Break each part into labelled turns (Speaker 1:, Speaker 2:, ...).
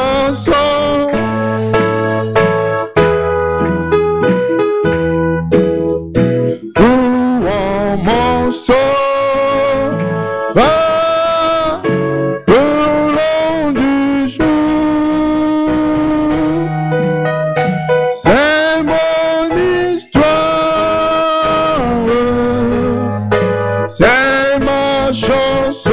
Speaker 1: chanson. Louons mon sauveur le long du jour. C'est mon histoire, c'est ma chanson.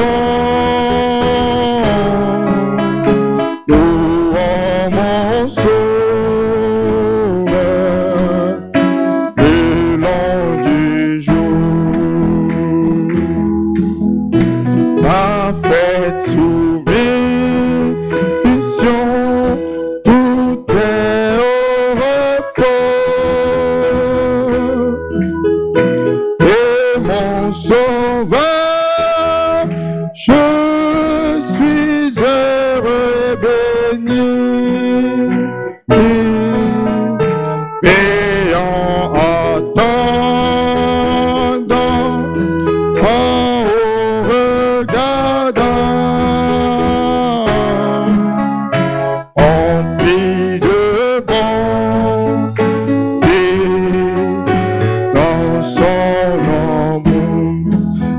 Speaker 1: Louons mon sauveur le long du jour. Parfaite soumission, tout est au repos. Et mon sauveur, je suis heureux et béni. Veillant, attendant, en haut regardant, empli de bonté dans son amour.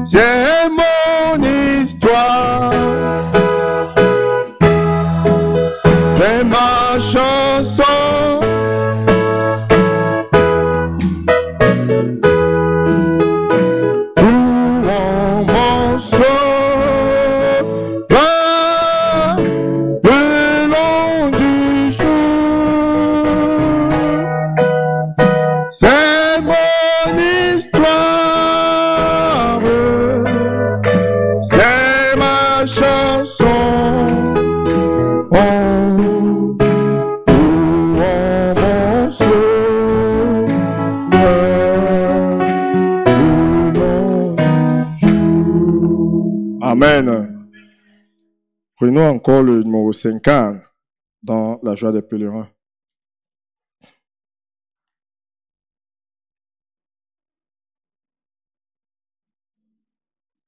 Speaker 1: C'est mon histoire, c'est ma chanson. Louons mon sauveur le long du jour. C'est mon histoire, c'est ma chanson. Louons mon sauveur le long du jour. Amen. Prenons encore le numéro 50 dans la joie des pèlerins.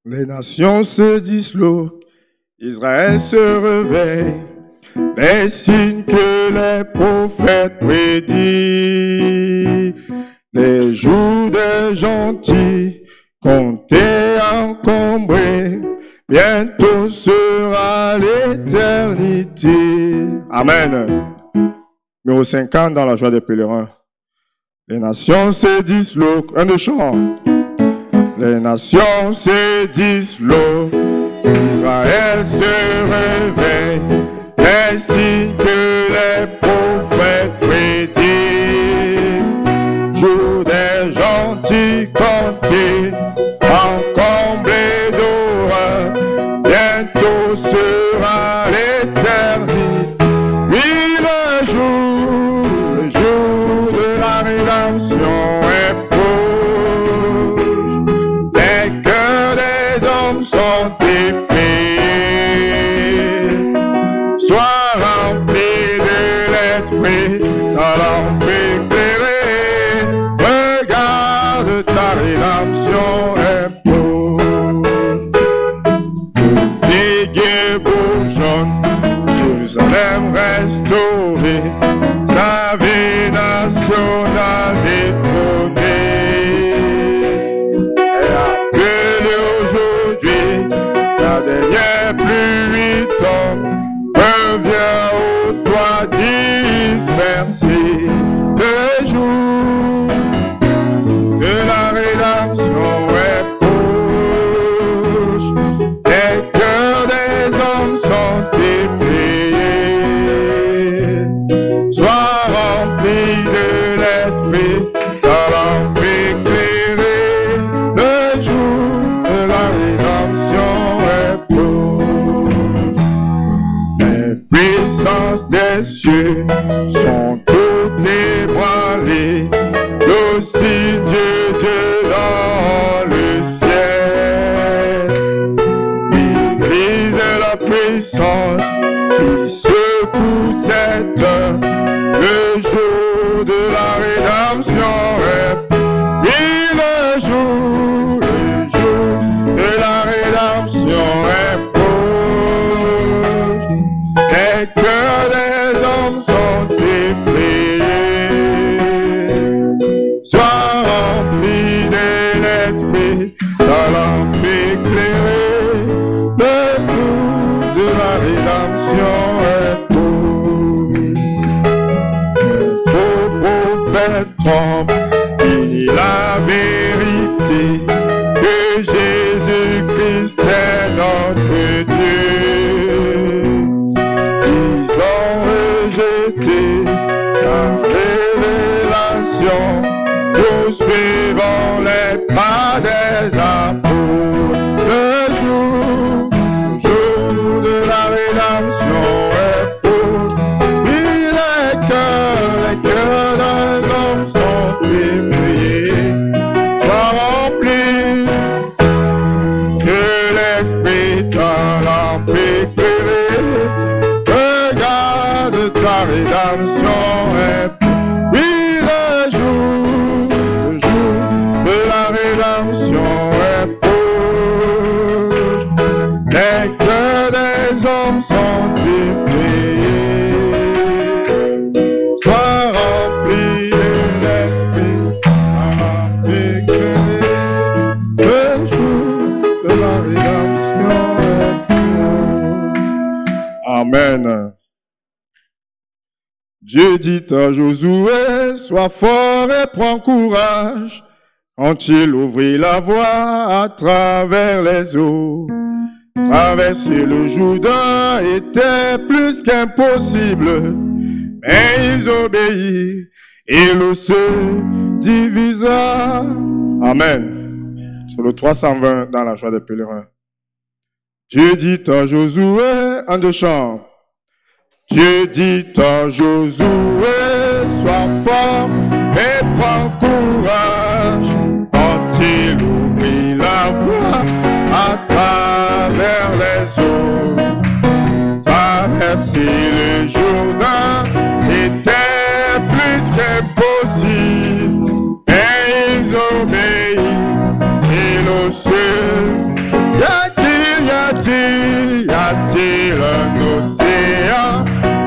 Speaker 1: Les nations se disloquent, Israël se réveille, les signes que les prophètes prédisent, les jours des gentils, comptés, encombrés, bientôt sera l'éternité. Amen. Numéro 50 dans la joie des pèlerins. Les nations se disloquent. Un de chant. Les nations se disloquent, Israël se réveille, les signes que les prophètes prédisent, jour des gentils comptés, encombrés d'horreur, bientôt sera l'éternité. Oui, le jour de la rédemption est sont effrayés. Sois rempli de l'esprit, ta lampe éclairée. Regarde, ta rédemption est proche. Figuier bourgeonne, Jérusalem restaurée, sa vie nationale détrônée. La dernière pluie tombe, revient au toit dispersé. Le jour de la rédemption est proche. Les cœurs des hommes sont effrayés. Sois rempli de l'esprit, ta lampe éclairée. Le jour de la rédemption est proche. Les puissances des cieux sont toutes ébranlées. Le signe de Dieu dans le ciel. L'Église est la puissance qui secoue cette heure. Le jour de la rédemption est oui, le jour de la rédemption est proche. Les cœurs des hommes sont effrayés. Sois rempli de l'esprit, ta lampe éclairée. Le jour de la rédemption est proche. Les faux prophètes trompent, il dit la vérité, que Jésus-Christ est notre Dieu. Ils ont rejeté la révélation, nous suivons les pas des apôtres. Le jour de la rédemption est proche. Il est que les cœurs des hommes sont effrayés. Sois rempli de l'esprit, ta lampe éclairée. Regarde ta rédemption est proche. Oui, le jour de la rédemption est proche. Les cœurs des hommes sont effrayés. Sois rempli de l'esprit, ta lampe éclairée. Le jour de la rédemption est proche. Amen. Dieu dit à Josué, sois fort et prends courage. Quand il ouvrit la voie à travers les eaux, traverser le Jourdain était plus qu'impossible. Mais ils obéirent et l'eau se divisa. Amen. Sur le 320 dans la joie des pèlerins. Dieu dit à Josué, un de chant. Dieu dit à Josué, sois fort et prends courage. Quand il ouvrit la voie à travers les eaux, traverser le Jourdain était plus qu'impossible. Et ils obéirent et l'eau se... Y a-t-il un océan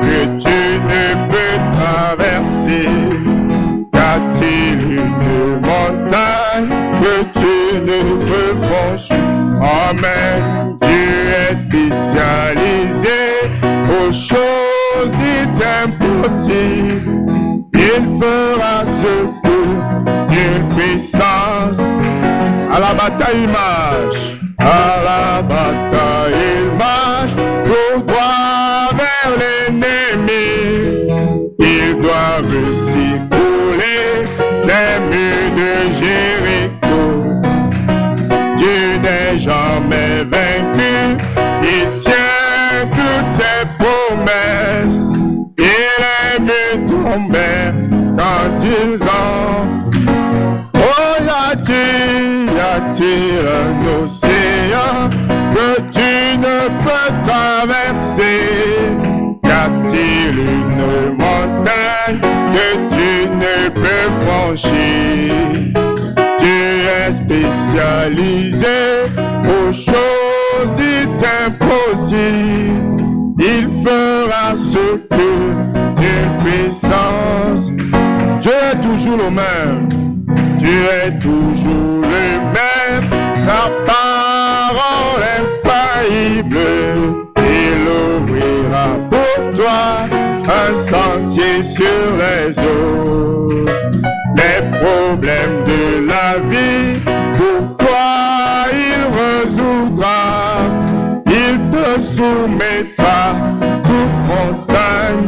Speaker 1: que tu ne peux traverser? Y a-t-il une montagne que tu ne peux franchir? Amen. Dieu est spécialisé aux choses dites impossibles. Il fera secours d'une puissance. À la bataille il marche, à la bataille il marche, tout droit vers l'ennemi. Il doit secouler les murs de Jéricho. Dieu n'est jamais vaincu, il tient toutes ses promesses. Et les murs tombent quand ils ont... Oh, y a-t-il un océan que tu ne peux traverser? Y a-t-il une montagne que tu ne peux franchir? Tu es spécialisé aux choses dites impossibles. Il fera ce que d'une puissance. Dieu est toujours le même. Dieu est toujours le même, sa parole infaillible. Il ouvrira pour toi un sentier sur les eaux. Les problèmes de la vie, pour toi il résoudra. Il te soumettra toute montagne.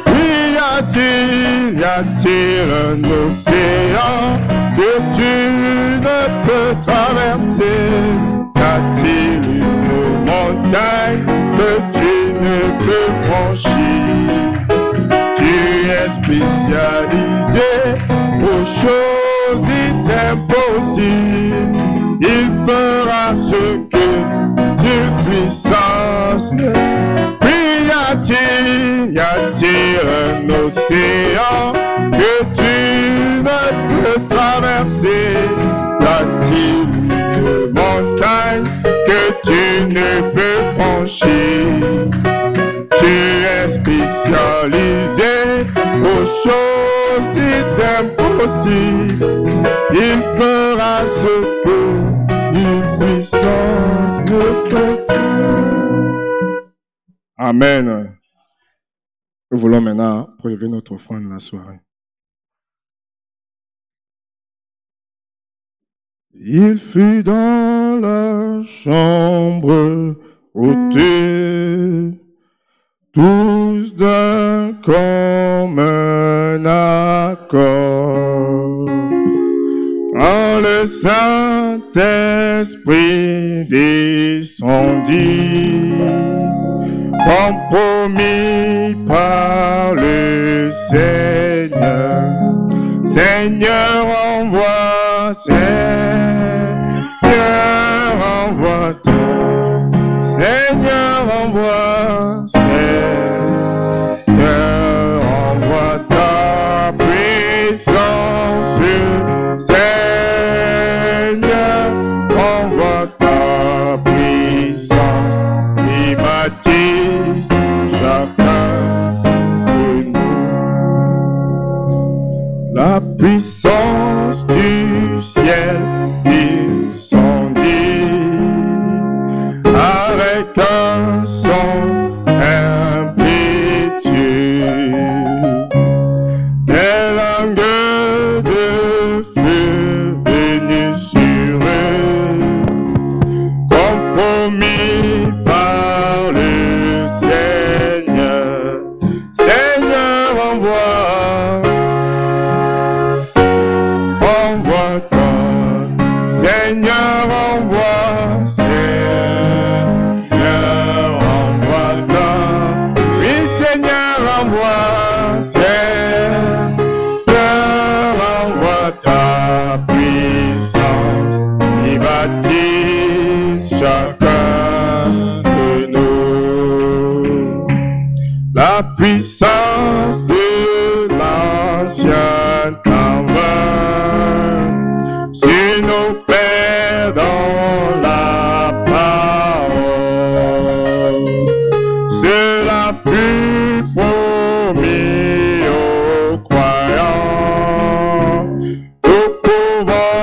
Speaker 1: Oui, y a-t-il un océan que tu ne peux traverser? Y a-t-il une montagne que tu ne peux franchir? Tu es spécialisé aux choses dites impossibles. Il fera ce que d'une puissance. Oui, y a-t-il un océan que tu ne peux traverser? Y a-t-il une montagne que tu ne peux franchir? Tu es spécialisé spécialisé aux choses dites impossibles. Il fera ce que nulle puissance ne peut faire. Amen. Nous voulons maintenant prélever notre offrande de la soirée. Il fut dans la chambre haute, tous d'un commun accord, quand le Saint-Esprit descendit, compromis par le Seigneur. Seigneur, envoie, Seigneur, envoie-toi. Seigneur, envoie, Seigneur, envoie ta puissance. Seigneur, envoie ta puissance. Et baptise chacun de nous. La puissance du ciel descendit avec un son impétueux, des langues de feu venues sur eux, compromis par le Seigneur. Seigneur, envoie-toi. Seigneur, envoie, Seigneur, envoie-toi. Oui, Seigneur, envoie, Seigneur, envoie ta puissance et baptise chacun de nous. La puissance de l'ancien temps sur nos pères dans la parole. Cela fut promis aux croyants. Nous pouvons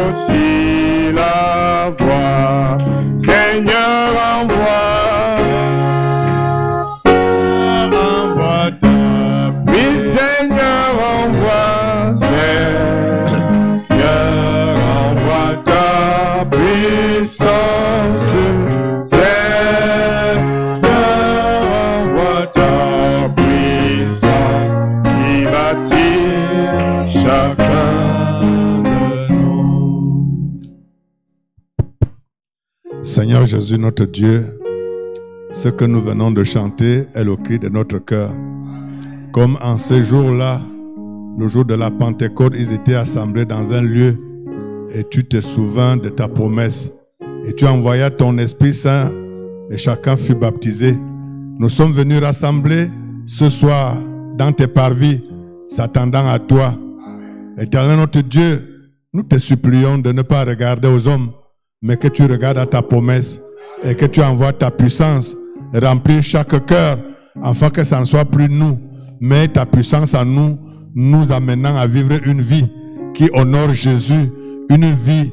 Speaker 1: aussi la voir. Seigneur, envoie ta. Oui, Seigneur, envoie. Seigneur, envoie ta puissance. Seigneur, envoie ta puissance. Et baptise chacun de nous.
Speaker 2: Seigneur Jésus, notre Dieu, ce que nous venons de chanter est le cri de notre cœur. Comme en ce jour-là, le jour de la Pentecôte, ils étaient assemblés dans un lieu et tu te souvins de ta promesse et tu envoyas ton Esprit Saint et chacun fut baptisé. Nous sommes venus rassembler ce soir dans tes parvis, s'attendant à toi. Éternel notre Dieu, nous te supplions de ne pas regarder aux hommes, mais que tu regardes à ta promesse et que tu envoies ta puissance remplir chaque cœur, afin que ça ne soit plus nous, mais ta puissance en nous, nous amenant à vivre une vie qui honore Jésus, une vie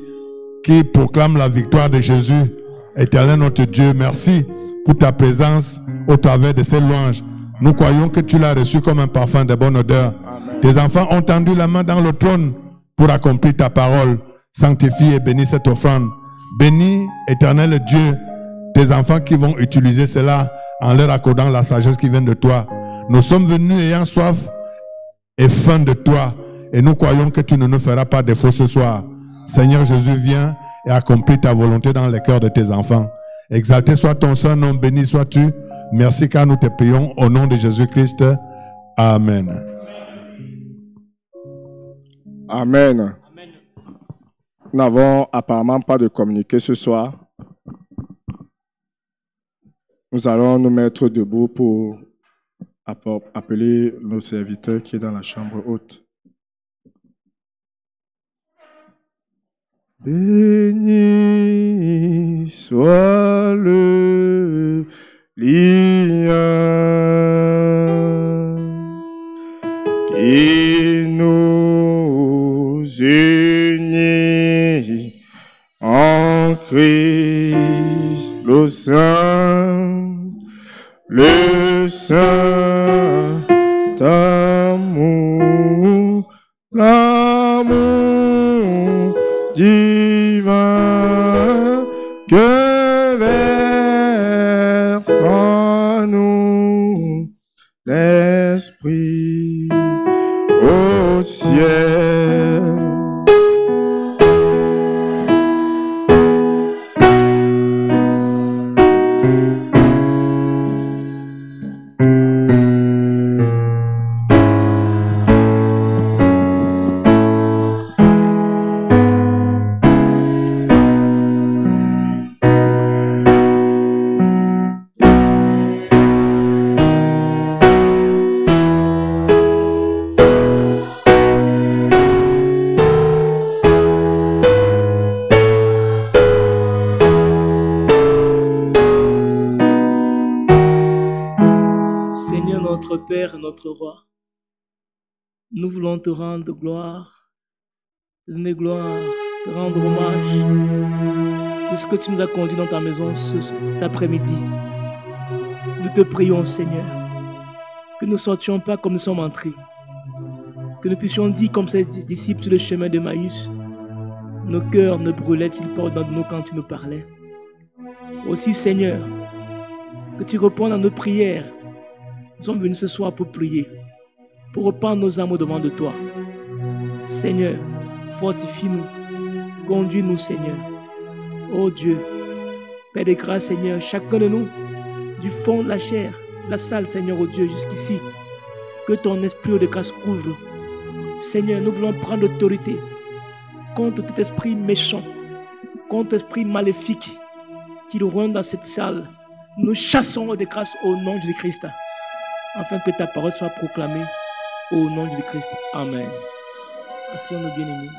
Speaker 2: qui proclame la victoire de Jésus. Éternel notre Dieu, merci pour ta présence au travers de ces louanges. Nous croyons que tu l'as reçu comme un parfum de bonne odeur. Amen. Tes enfants ont tendu la main dans le trône pour accomplir ta parole. Sanctifie et bénis cette offrande. Bénis, Éternel Dieu, tes enfants qui vont utiliser cela en leur accordant la sagesse qui vient de toi. Nous sommes venus ayant soif et faim de toi, et nous croyons que tu ne nous feras pas défaut ce soir. Seigneur Jésus, viens et accomplis ta volonté dans les cœurs de tes enfants. Exalté soit ton Saint-Nom, béni sois-tu. Merci car nous te prions au nom de Jésus-Christ. Amen.
Speaker 1: Amen. Nous n'avons apparemment pas de communiqué ce soir. Nous allons nous mettre debout pour appeler nos serviteurs qui est dans la chambre haute. Béni soit le lien qui nous unit en Christ le Saint amour, l'amour divin que verse en nous l'Esprit au ciel.
Speaker 3: Père, notre roi, nous voulons te rendre gloire, te donner gloire, te rendre hommage de ce que tu nous as conduit dans ta maison cet après-midi. Nous te prions, Seigneur, que nous ne sortions pas comme nous sommes entrés, que nous puissions dire comme ces disciples sur le chemin de Maïs, nos cœurs ne brûlaient-ils pas dans nous quand tu nous parlais. Aussi, Seigneur, que tu répondes à nos prières. Nous sommes venus ce soir pour prier, pour reprendre nos âmes devant de toi. Seigneur, fortifie-nous, conduis-nous, Seigneur. Oh Dieu, Père de grâce, Seigneur, chacun de nous, du fond de la chair, la salle, Seigneur, oh Dieu, jusqu'ici, que ton esprit de grâce couvre. Seigneur, nous voulons prendre l'autorité contre tout esprit méchant, contre esprit maléfique qui nous rend dans cette salle. Nous chassons de grâce au nom de Jésus-Christ, afin que ta parole soit proclamée au nom de Jésus-Christ. Amen. Asseyons-nous, bien-aimés.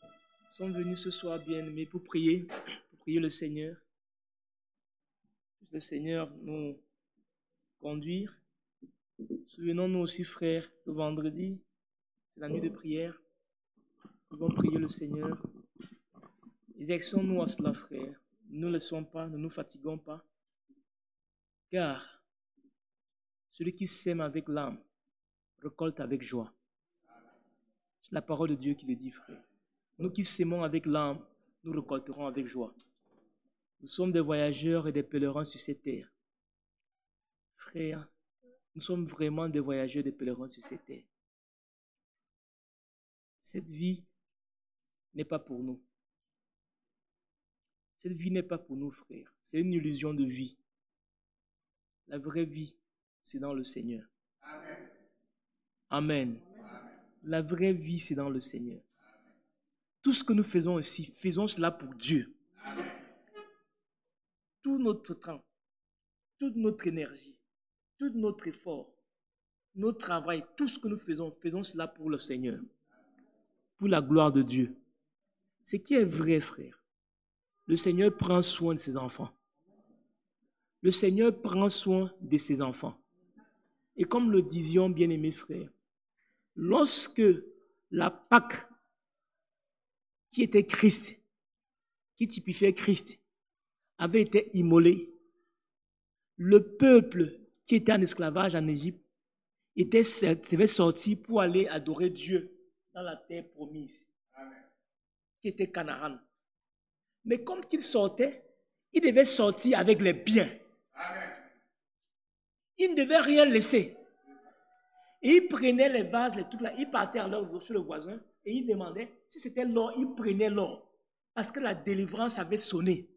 Speaker 3: Nous sommes venus ce soir, bien-aimés, pour prier le Seigneur. Le Seigneur nous conduire. Souvenons-nous aussi, frères, le vendredi, c'est la nuit de prière. Nous devons prier le Seigneur. Exerçons-nous à cela, frères. Ne nous laissons pas, ne nous fatiguons pas. Car celui qui sème avec l'âme récolte avec joie. C'est la parole de Dieu qui le dit, frère. Nous qui sémons avec l'âme, nous récolterons avec joie. Nous sommes des voyageurs et des pèlerins sur cette terre. Frère, nous sommes vraiment des voyageurs et des pèlerins sur cette terre. Cette vie n'est pas pour nous. Cette vie n'est pas pour nous, frère. C'est une illusion de vie. La vraie vie, c'est dans le Seigneur. Amen. Amen. La vraie vie, c'est dans le Seigneur. Tout ce que nous faisons ici, faisons cela pour Dieu. Amen. Tout notre temps, toute notre énergie, tout notre effort, notre travail, tout ce que nous faisons, faisons cela pour le Seigneur, pour la gloire de Dieu. Ce qui est vrai, frère, le Seigneur prend soin de ses enfants. Le Seigneur prend soin de ses enfants. Et comme le disions, bien-aimés frères, lorsque la Pâque, qui était Christ, qui typifiait Christ, avait été immolée, le peuple qui était en esclavage en Égypte devait sortir pour aller adorer Dieu dans la terre promise, qui était Canaan. Mais comme il sortait, il devait sortir avec les biens. Il ne devait rien laisser. Et il prenait les vases, les trucs là, il partait alors chez le voisin et il demandait si c'était l'or, il prenait l'or. Parce que la délivrance avait sonné.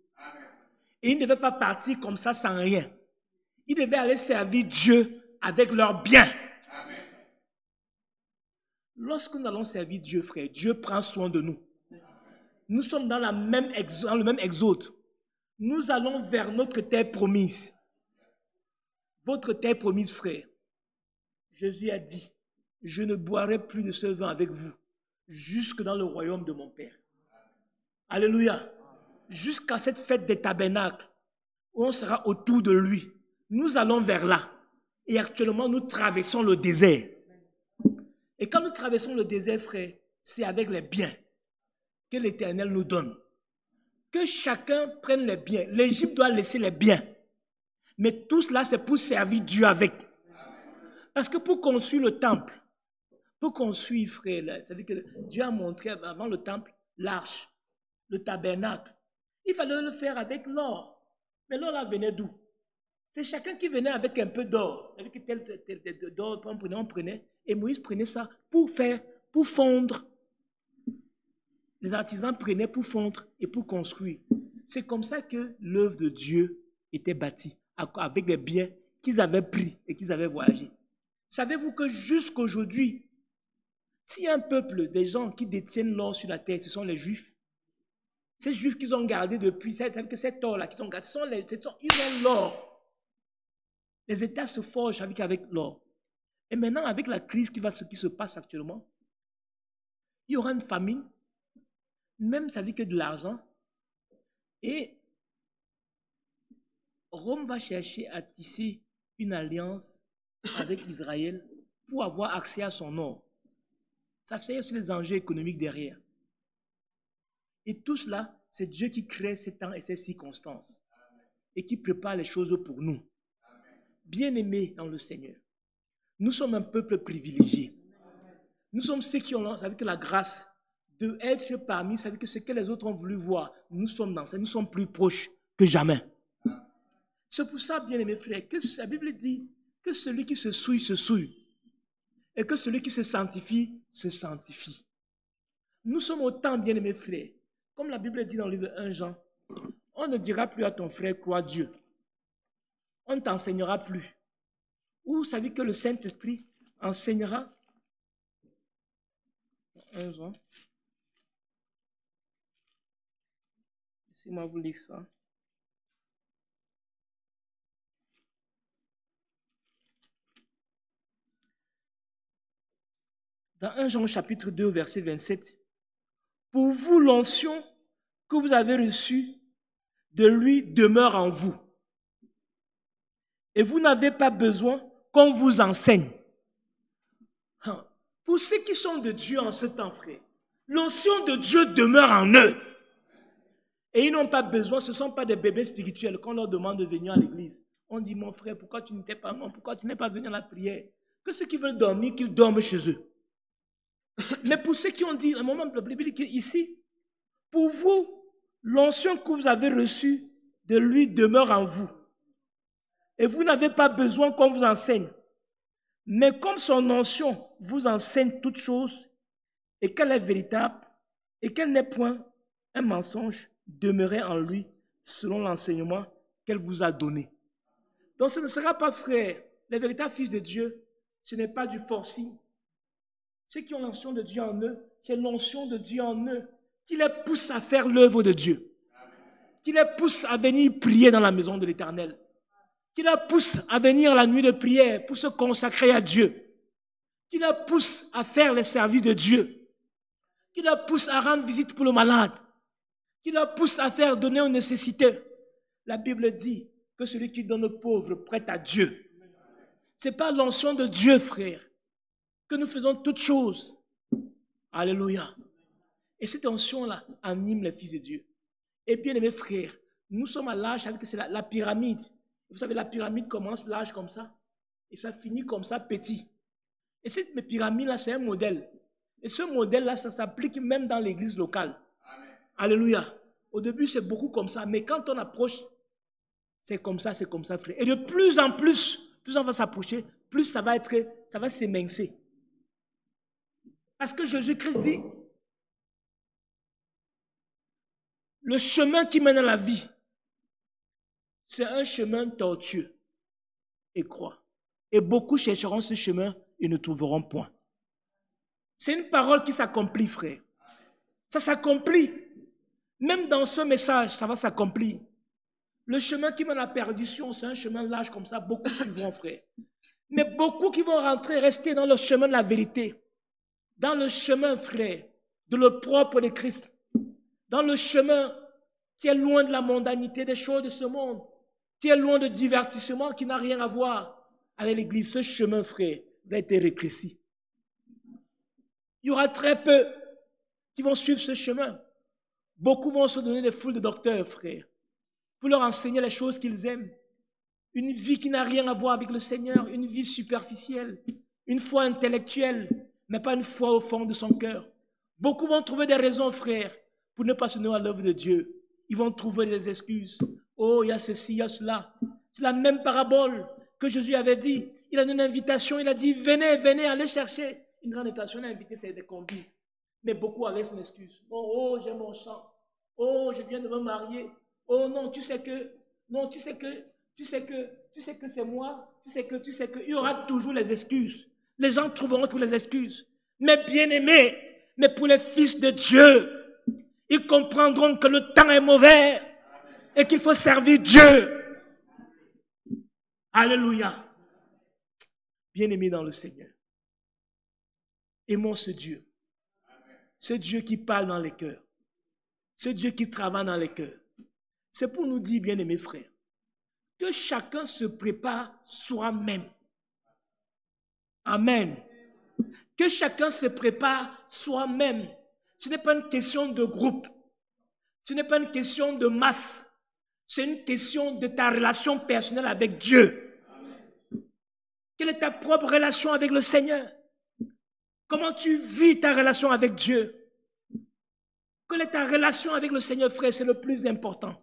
Speaker 3: Et il ne devait pas partir comme ça sans rien. Il devait aller servir Dieu avec leurs biens. Lorsque nous allons servir Dieu, frère, Dieu prend soin de nous. Nous sommes dans le même exode. Nous allons vers notre terre promise. Votre terre promise, frère. Jésus a dit, je ne boirai plus de ce vin avec vous, jusque dans le royaume de mon Père. Alléluia. Jusqu'à cette fête des tabernacles, où on sera autour de lui. Nous allons vers là. Et actuellement, nous traversons le désert. Et quand nous traversons le désert, frère, c'est avec les biens que l'Éternel nous donne. Que chacun prenne les biens. L'Égypte doit laisser les biens. Mais tout cela, c'est pour servir Dieu avec. Parce que pour construire le temple, pour construire, frère, c'est-à-dire que Dieu a montré avant le temple l'arche, le tabernacle. Il fallait le faire avec l'or. Mais l'or là venait d'où? C'est chacun qui venait avec un peu d'or. Avec tel d'or, on prenait. Et Moïse prenait ça pour fondre. Les artisans prenaient pour fondre et pour construire. C'est comme ça que l'œuvre de Dieu était bâtie, avec les biens qu'ils avaient pris et qu'ils avaient voyagé. Savez-vous que jusqu'aujourd'hui, s'il y a un peuple, des gens qui détiennent l'or sur la terre, ce sont les Juifs. Ces Juifs qu'ils ont gardés depuis, c'est-à-dire que cet or-là qu'ils ont gardé, ils ont l'or. Les États se forgent avec l'or. Et maintenant, avec la crise ce qui se passe actuellement, il y aura une famine, même ça veut dire que de l'argent. Et Rome va chercher à tisser une alliance avec Israël pour avoir accès à son or. Ça fait aussi les enjeux économiques derrière. Et tout cela, c'est Dieu qui crée ces temps et ces circonstances et qui prépare les choses pour nous. Bien-aimés dans le Seigneur, nous sommes un peuple privilégié. Nous sommes ceux qui ont, avec la grâce d'être parmi, ça veut dire que ce que les autres ont voulu voir, nous sommes dans ça, nous sommes plus proches que jamais. C'est pour ça, bien-aimés frères, que la Bible dit que celui qui se souille, se souille. Et que celui qui se sanctifie, se sanctifie. Nous sommes autant, bien-aimés frères. Comme la Bible dit dans le livre 1 Jean, on ne dira plus à ton frère, crois Dieu. On ne t'enseignera plus. Ou vous savez que le Saint-Esprit enseignera. 1 Jean. Laissez-moi vous lire ça. Dans 1 Jean chapitre 2, verset 27, pour vous, l'onction que vous avez reçue de lui demeure en vous. Et vous n'avez pas besoin qu'on vous enseigne. Pour ceux qui sont de Dieu en ce temps, frère, l'onction de Dieu demeure en eux. Et ils n'ont pas besoin, ce ne sont pas des bébés spirituels. Quand on leur demande de venir à l'église, on dit, mon frère, pourquoi tu n'étais pas non, pourquoi tu n'es pas venu à la prière? Que ceux qui veulent dormir, qu'ils dorment chez eux. Mais pour ceux qui ont dit, à un moment, la Bible dit ici, pour vous, l'onction que vous avez reçue de lui demeure en vous. Et vous n'avez pas besoin qu'on vous enseigne. Mais comme son onction vous enseigne toutes choses, et qu'elle est véritable, et qu'elle n'est point un mensonge, demeurez en lui selon l'enseignement qu'elle vous a donné. Donc ce ne sera pas, frère, les véritables fils de Dieu, ce n'est pas du forcing. Ceux qui ont l'onction de Dieu en eux, c'est l'onction de Dieu en eux qui les pousse à faire l'œuvre de Dieu, qui les pousse à venir prier dans la maison de l'Éternel, qui les pousse à venir la nuit de prière pour se consacrer à Dieu, qui les pousse à faire les services de Dieu, qui les pousse à rendre visite pour le malade, qui les pousse à faire donner aux nécessiteux. La Bible dit que celui qui donne aux pauvres prête à Dieu. Ce n'est pas l'onction de Dieu, frère, que nous faisons toutes choses. Alléluia. Et cette onction-là anime les fils de Dieu. Et bien, mes frères, nous sommes à l'âge avec la pyramide. Vous savez, la pyramide commence l'âge comme ça, et ça finit comme ça, petit. Et cette pyramide-là, c'est un modèle. Et ce modèle-là, ça s'applique même dans l'église locale. Amen. Alléluia. Au début, c'est beaucoup comme ça, mais quand on approche, c'est comme ça, frère. Et de plus en plus on va s'approcher, plus ça va s'émincer. Parce que Jésus-Christ dit, le chemin qui mène à la vie, c'est un chemin tortueux et croix. Et beaucoup chercheront ce chemin et ne trouveront point. C'est une parole qui s'accomplit, frère. Ça s'accomplit. Même dans ce message, ça va s'accomplir. Le chemin qui mène à la perdition, c'est un chemin large comme ça. Beaucoup suivront, frère. Mais beaucoup qui vont rester dans le chemin de la vérité. Dans le chemin, frère, de le propre de Christ. Dans le chemin qui est loin de la mondanité des choses de ce monde. Qui est loin de divertissement, qui n'a rien à voir avec l'Église, ce chemin, frère, va être rétréci. Il y aura très peu qui vont suivre ce chemin. Beaucoup vont se donner des foules de docteurs, frère, pour leur enseigner les choses qu'ils aiment. Une vie qui n'a rien à voir avec le Seigneur, une vie superficielle, une foi intellectuelle, mais pas une foi au fond de son cœur. Beaucoup vont trouver des raisons, frère, pour ne pas se donner à l'œuvre de Dieu. Ils vont trouver des excuses. Oh, il y a ceci, il y a cela. C'est la même parabole que Jésus avait dit. Il a donné une invitation, il a dit, venez, venez, allez chercher. Une grande invitation, il a invité, c'est des convives. Mais beaucoup avaient son excuse. Oh, j'ai mon champ. Oh, je viens de me marier. Oh non, tu sais que c'est moi. Tu sais que. Il y aura toujours les excuses. Les gens trouveront toutes les excuses. Mais bien aimés, mais pour les fils de Dieu, ils comprendront que le temps est mauvais et qu'il faut servir Dieu. Alléluia. Bien-aimés dans le Seigneur, aimons ce Dieu. Ce Dieu qui parle dans les cœurs. Ce Dieu qui travaille dans les cœurs. C'est pour nous dire, bien-aimés frères, que chacun se prépare soi-même. Amen. Que chacun se prépare soi-même. Ce n'est pas une question de groupe. Ce n'est pas une question de masse. C'est une question de ta relation personnelle avec Dieu. Quelle est ta propre relation avec le Seigneur? Comment tu vis ta relation avec Dieu? Quelle est ta relation avec le Seigneur, frère? C'est le plus important.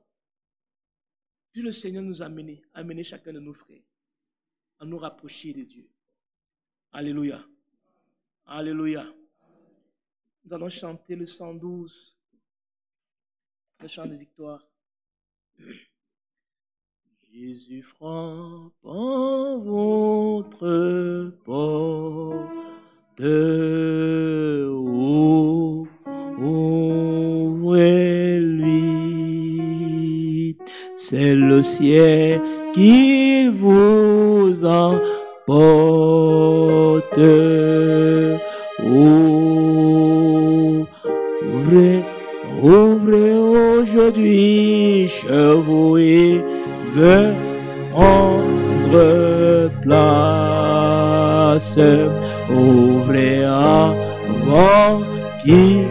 Speaker 3: Puis le Seigneur nous a amené chacun de nos frères à nous rapprocher de Dieu. Alléluia. Alléluia. Nous allons chanter le 112, le chant de victoire. Jésus frappe en votre porte, ouvrez-lui. C'est le ciel qui vous emporte. Ouvrez aujourd'hui, chevaux et veut prendre place. Ouvrez avant qu'il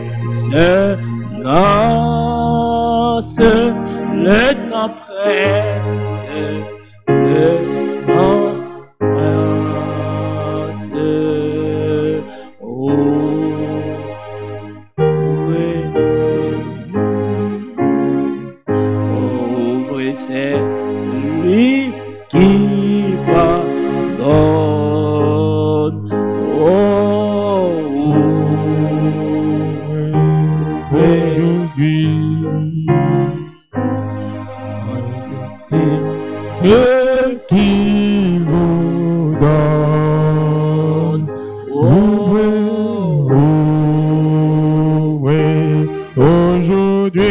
Speaker 3: se lasse. Le temps presse, le temps passe. Ouvrez, c'est lui qui pardonne. Aujourd'hui, ce qui vous donne. Ouvrez aujourd'hui,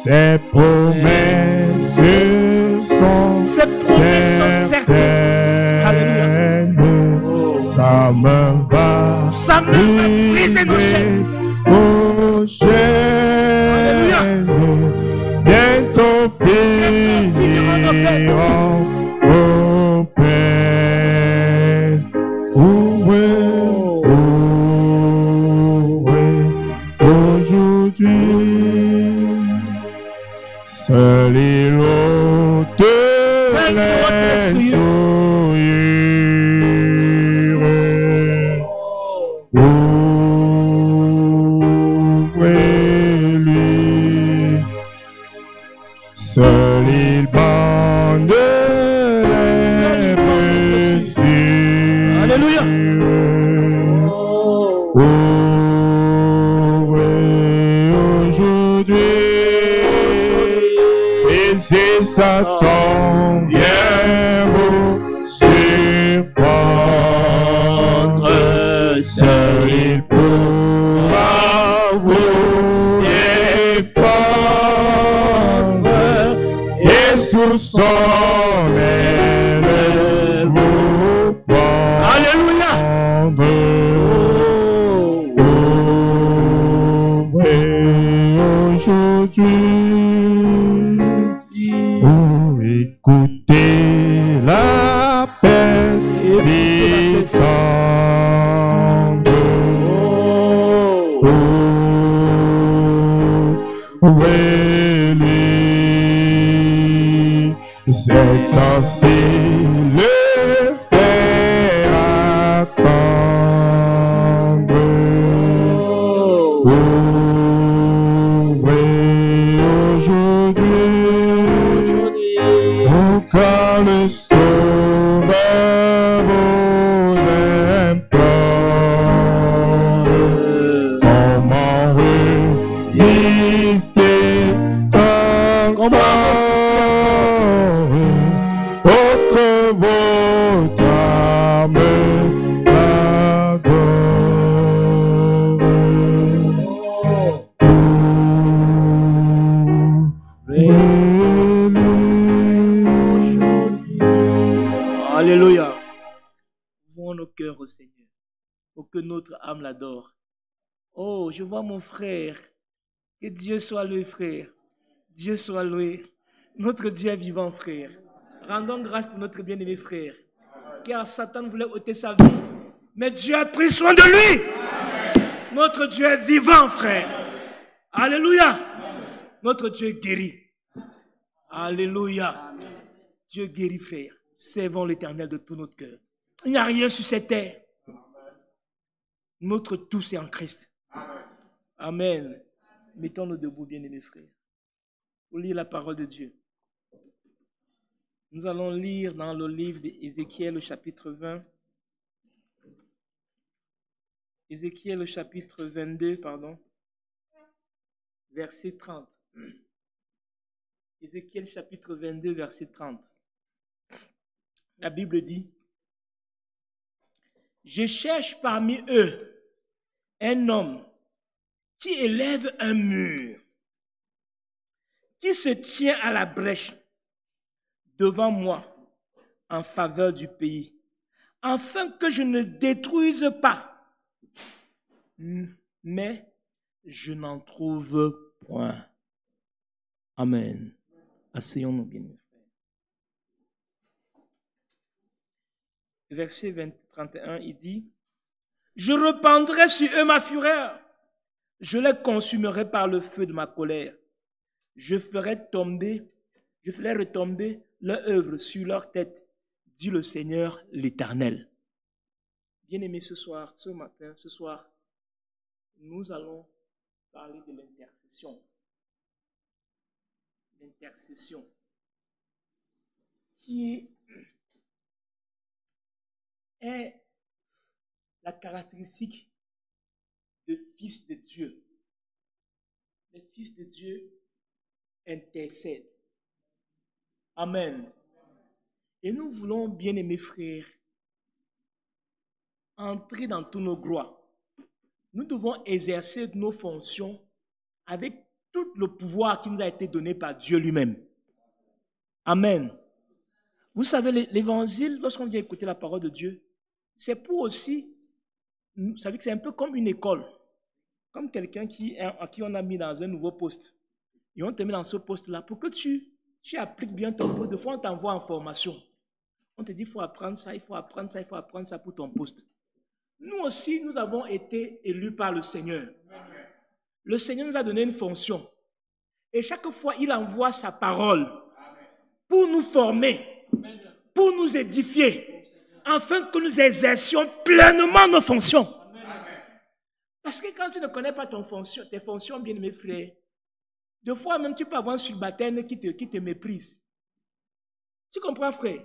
Speaker 3: ces promesses sont certaines. Alléluia. Ça me va briser nos chaînes. Bientôt finiront nos peines. Ouvrez aujourd'hui. Seul il ôte les souillures. Ouvrez-lui. Seul il bande les blessures. Alléluia. Ouvrez aujourd'hui. Et si Satan vient vous surprendre, seul il pourra vous défendre. Et sous son aile vous prendre. Alléluia. Ouvrez aujourd'hui. Oh, écoutez
Speaker 2: l'appel si tendre. Ouvrez-lui, c'est ainsi le faire attendre. Ouvrez aujourd'hui, quand le Sauveur vous implore. Comment résister encore autre votre âme
Speaker 3: Alléluia. Ouvrons nos cœurs au Seigneur pour que notre âme l'adore. Oh, je vois mon frère. Que Dieu soit loué, frère. Dieu soit loué. Notre Dieu est vivant, frère. Rendons grâce pour notre bien-aimé frère. Car Satan voulait ôter sa vie. Mais Dieu a pris soin de lui. Notre Dieu est vivant, frère. Alléluia. Notre Dieu guérit. Alléluia. Dieu guérit, frère. Servons l'Éternel de tout notre cœur. Il n'y a rien sur cette terre. Notre tout, c'est en Christ. Amen. Mettons-nous debout, bien-aimés frères, pour lire la parole de Dieu. Nous allons lire dans le livre d'Ézéchiel, au chapitre 20. Ézéchiel, au chapitre 22, verset 30. Ézéchiel, chapitre 22, verset 30. La Bible dit: je cherche parmi eux un homme qui élève un mur, qui se tient à la brèche devant moi en faveur du pays, afin que je ne détruise pas. Mais je n'en trouve point. Amen. Asseyons-nous bien, mes frères. Verset 31, il dit: je répandrai sur eux ma fureur, je les consumerai par le feu de ma colère, je ferai retomber leur œuvre sur leur tête, dit le Seigneur l'Éternel. Bien-aimés, ce soir, nous allons parler de l'intercession. L'intercession qui est la caractéristique de fils de Dieu. Les fils de Dieu intercèdent. Amen. Et nous voulons, bien-aimés frères, entrer dans tous nos gloires. Nous devons exercer nos fonctions avec tout le pouvoir qui nous a été donné par Dieu lui-même. Amen. Vous savez, l'évangile, lorsqu'on vient écouter la parole de Dieu, c'est pour aussi, vous savez que c'est un peu comme une école, comme quelqu'un à qui on a mis dans un nouveau poste. Et on te met dans ce poste-là pour que tu appliques bien ton poste. Des fois, on t'envoie en formation. On te dit, il faut apprendre ça, il faut apprendre ça, il faut apprendre ça pour ton poste. Nous aussi, nous avons été élus par le Seigneur. Le Seigneur nous a donné une fonction. Et chaque fois, il envoie sa parole pour nous former, pour nous édifier, afin que nous exercions pleinement nos fonctions. Parce que quand tu ne connais pas tes fonctions, bien mes frères, des fois même tu peux avoir un subalterne qui te méprise. Tu comprends, frère?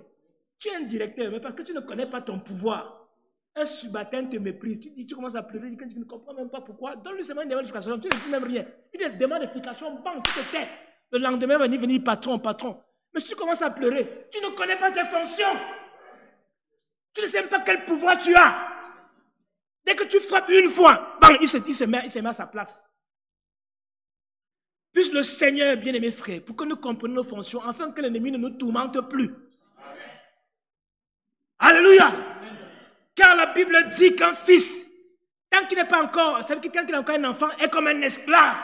Speaker 3: Tu es un directeur, mais parce que tu ne connais pas ton pouvoir, un subalterne te méprise. Tu commences à pleurer, tu ne comprends même pas pourquoi. Donne-lui seulement une demande d'explication, tu ne dis même rien. Il te demande d'explication, bang, tu te tais. Le lendemain, va venir patron. Mais si tu commences à pleurer, tu ne connais pas tes fonctions. Tu ne sais même pas quel pouvoir tu as. Dès que tu frappes une fois, bang, il se met à sa place. Puisse le Seigneur, bien-aimé frère, pour que nous comprenions nos fonctions, afin que l'ennemi ne nous tourmente plus. Amen. Alléluia. Amen. Car la Bible dit qu'un fils, tant qu'il n'est pas encore, ça veut dire que tant qu'il est encore un enfant, est comme un esclave.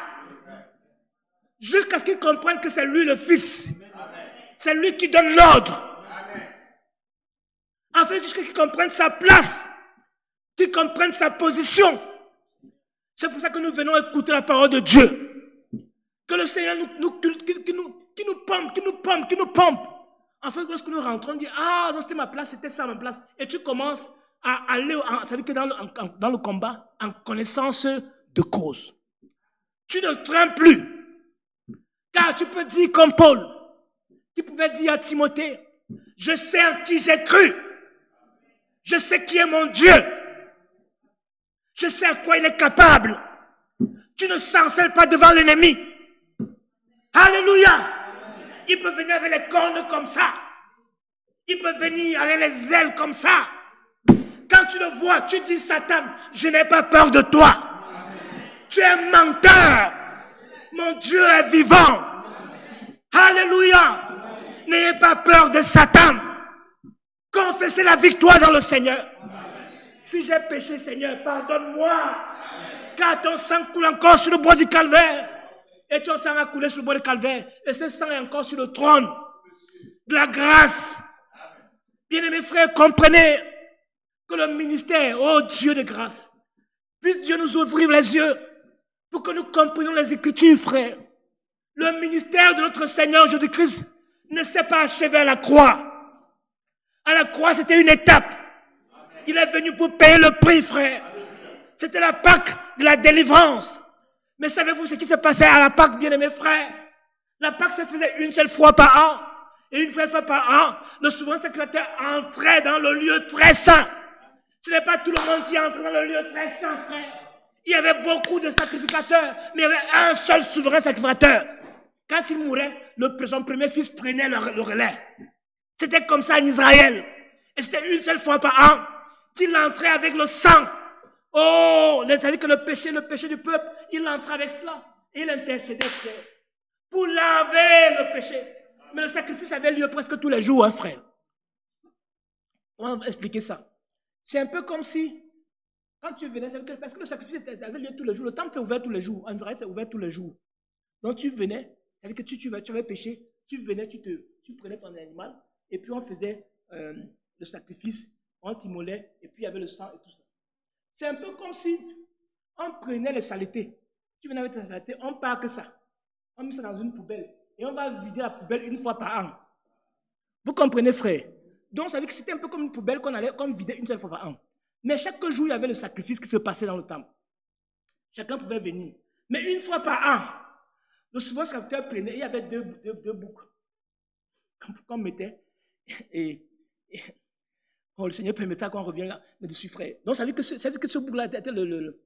Speaker 3: Jusqu'à ce qu'il comprenne que c'est lui le fils. Amen. C'est lui qui donne l'ordre. Afin qu'il comprenne sa place, qu'il comprenne sa position. C'est pour ça que nous venons écouter la parole de Dieu. Que le Seigneur qui nous pompe. En fait, lorsque nous rentrons, on dit, ah, non, c'était ma place, c'était ça ma place. Et tu commences à aller, ça veut dire que dans le combat, en connaissance de cause. Tu ne crains plus. Car tu peux dire comme Paul, qui pouvait dire à Timothée, je sais en qui j'ai cru. Je sais qui est mon Dieu. Je sais à quoi il est capable. Tu ne s'encelles pas devant l'ennemi. Alléluia. Il peut venir avec les cornes comme ça. Il peut venir avec les ailes comme ça. Quand tu le vois, tu dis, Satan, je n'ai pas peur de toi. Tu es un menteur. Mon Dieu est vivant. Alléluia. N'ayez pas peur de Satan. Confessez la victoire dans le Seigneur. Si j'ai péché, Seigneur, pardonne-moi. Car ton sang coule encore sur le bois du calvaire. Et ton sang a coulé sur le bois du calvaire. Et ce sang est encore sur le trône de la grâce. Bien-aimés frères, comprenez que le ministère, oh Dieu de grâce, puisse Dieu nous ouvrir les yeux pour que nous comprenions les Écritures, frères. Le ministère de notre Seigneur Jésus-Christ ne s'est pas achevé à la croix. À la croix, c'était une étape. Il est venu pour payer le prix, frère. C'était la Pâque de la délivrance. Mais savez-vous ce qui s'est passé à la Pâque, bien-aimés frères? La Pâque se faisait une seule fois par an. Et une seule fois par an, le souverain sacrificateur entrait dans le lieu très saint. Ce n'est pas tout le monde qui entre dans le lieu très saint, frère. Il y avait beaucoup de sacrificateurs, mais il y avait un seul souverain sacrificateur. Quand il mourait, son premier fils prenait le relais. C'était comme ça en Israël. Et c'était une seule fois par an qu'il entrait avec le sang. Oh, c'est-à-dire que le péché du peuple, il entrait avec cela. Et il intercédait, frère, pour laver le péché. Mais le sacrifice avait lieu presque tous les jours, hein, frère. On va expliquer ça. C'est un peu comme si, quand tu venais, parce que le sacrifice avait lieu tous les jours, le temple est ouvert tous les jours. En Israël, c'est ouvert tous les jours. Donc tu venais, c'est-à-dire que tu avais péché, tu venais, tu prenais ton animal, et puis on faisait le sacrifice, on t'immolait, et puis il y avait le sang et tout ça. C'est un peu comme si on prenait les saletés. Tu venais avec tes saletés, on parque ça. On met ça dans une poubelle. Et on va vider la poubelle une fois par an. Vous comprenez, frère? Donc, ça veut dire que c'était un peu comme une poubelle qu'on vidait une seule fois par an. Mais chaque jour, il y avait le sacrifice qui se passait dans le temple. Chacun pouvait venir. Mais une fois par an, le souverain sacrificateur prenait, il y avait deux boucs qu'on mettait. Oh, le Seigneur permettait qu'on revienne là-dessus, frère. Donc, ça veut dire que ce bouc-là était le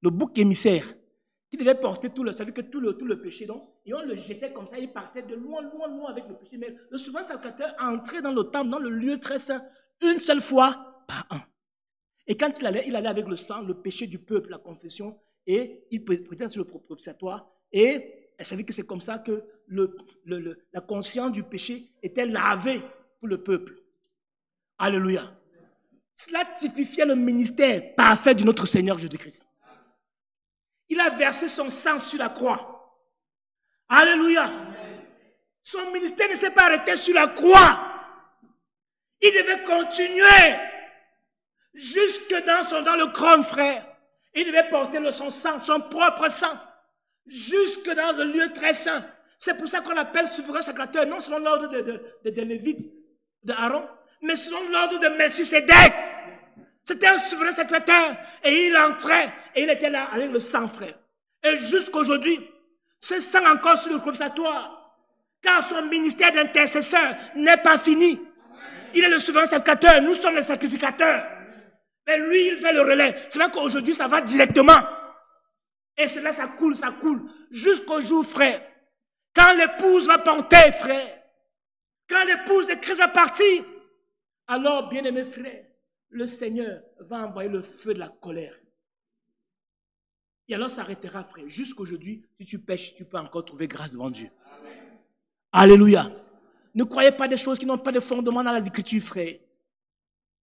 Speaker 3: bouc émissaire qui devait porter tout le péché. Donc, et on le jetait comme ça, il partait de loin avec le péché. Mais le souverain sacrificateur entrait dans le temple, dans le lieu très saint, une seule fois par an. Et quand il allait avec le sang, le péché du peuple, la confession, et il prêtait sur le propitiatoire. Et ça veut dire que c'est comme ça que la conscience du péché était lavée pour le peuple. Alléluia. Cela typifiait le ministère parfait de notre Seigneur Jésus-Christ. Il a versé son sang sur la croix. Alléluia. Son ministère ne s'est pas arrêté sur la croix. Il devait continuer jusque dans le crâne, frère. Il devait porter son sang, son propre sang, jusque dans le lieu très saint. C'est pour ça qu'on l'appelle souverain sacrificateur, non selon l'ordre de Lévite, de Aaron, mais selon l'ordre de Melchisédek. C'était un souverain sacrificateur et il entrait et il était là avec le sang, frère. Et jusqu'aujourd'hui, ce sang encore sur le propitiatoire, car son ministère d'intercesseur n'est pas fini. Il est le souverain sacrificateur, nous sommes les sacrificateurs. Mais lui, il fait le relais. C'est là qu'aujourd'hui, ça va directement. Et cela, ça coule, jusqu'au jour, frère. Quand l'épouse va porter, frère, quand l'épouse de Christ va partir, alors, bien-aimés frères, le Seigneur va envoyer le feu de la colère. Et alors s'arrêtera, frère. Jusqu'aujourd'hui, si tu pêches, tu peux encore trouver grâce devant Dieu. Amen. Alléluia. Ne croyez pas des choses qui n'ont pas de fondement dans la Écriture, frère.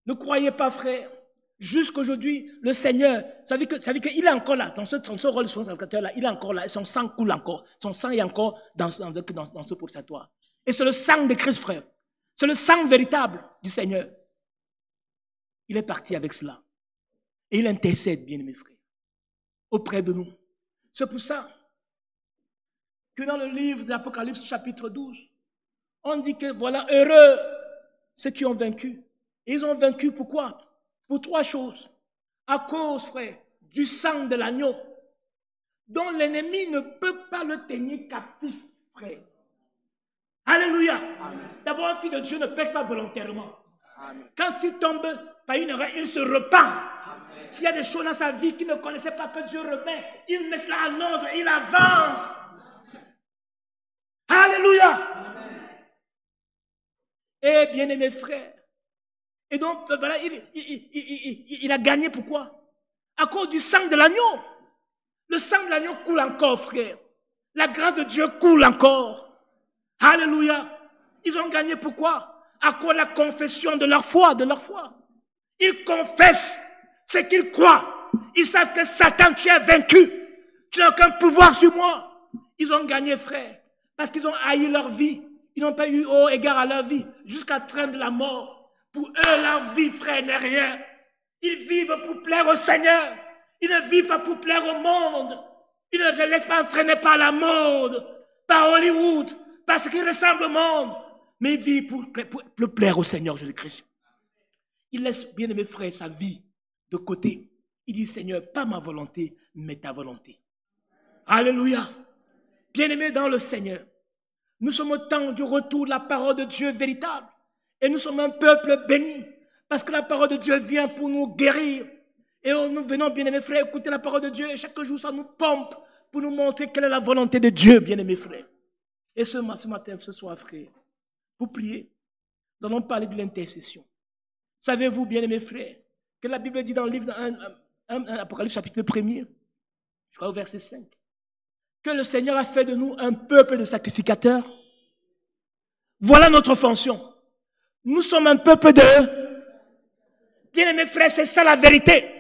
Speaker 3: Ne croyez pas, frère. Jusqu'aujourd'hui, le Seigneur, ça veut dire qu'il est encore là, dans ce rôle de son sacrificateur-là, il est encore là, et son sang coule encore. Son sang est encore dans ce propitiatoire. Et c'est le sang de Christ, frère. C'est le sang véritable du Seigneur. Il est parti avec cela. Et il intercède, bien mes frères, auprès de nous. C'est pour ça que dans le livre de l'Apocalypse, chapitre 12, on dit que voilà, heureux ceux qui ont vaincu. Et ils ont vaincu pourquoi? Pour 3 choses. À cause, frère, du sang de l'agneau, dont l'ennemi ne peut pas le tenir captif, frère. Alléluia. D'abord, un fils de Dieu ne pêche pas volontairement. Amen. Quand il tombe par une erreur, il se repent. S'il y a des choses dans sa vie qu'il ne connaissait pas que Dieu remet, il met cela en ordre, il avance. Alléluia. Amen. Et bien aimés frères, et donc voilà, il a gagné pourquoi? À cause du sang de l'agneau. Le sang de l'agneau coule encore, frère. La grâce de Dieu coule encore. Alléluia. Ils ont gagné pourquoi? À cause de la confession de leur foi, Ils confessent ce qu'ils croient. Ils savent que Satan, tu es vaincu. Tu n'as aucun pouvoir sur moi. Ils ont gagné, frère. Parce qu'ils ont haï leur vie. Ils n'ont pas eu égard à leur vie. Jusqu'à traîner la mort. Pour eux, leur vie, frère, n'est rien. Ils vivent pour plaire au Seigneur. Ils ne vivent pas pour plaire au monde. Ils ne se laissent pas entraîner par la mode, par Hollywood, par ce qui ressemble au monde. Mais ils vivent pour plaire au Seigneur Jésus-Christ. Il laisse, bien aimé frère, sa vie de côté. Il dit, Seigneur, pas ma volonté, mais ta volonté. Alléluia. Bien aimé dans le Seigneur, nous sommes au temps du retour de la parole de Dieu véritable. Et nous sommes un peuple béni. Parce que la parole de Dieu vient pour nous guérir. Et nous venons, bien aimés frères, écouter la parole de Dieu. Et chaque jour, ça nous pompe pour nous montrer quelle est la volonté de Dieu, bien aimés frères. Et ce matin, ce soir, frère, pour prier, nous allons parler de l'intercession. Savez-vous, bien aimés frères, que la Bible dit dans le livre Apocalypse chapitre 1er, je crois au verset 5, que le Seigneur a fait de nous un peuple de sacrificateurs. Voilà notre fonction. Nous sommes un peuple de... Bien aimés frères, c'est ça la vérité.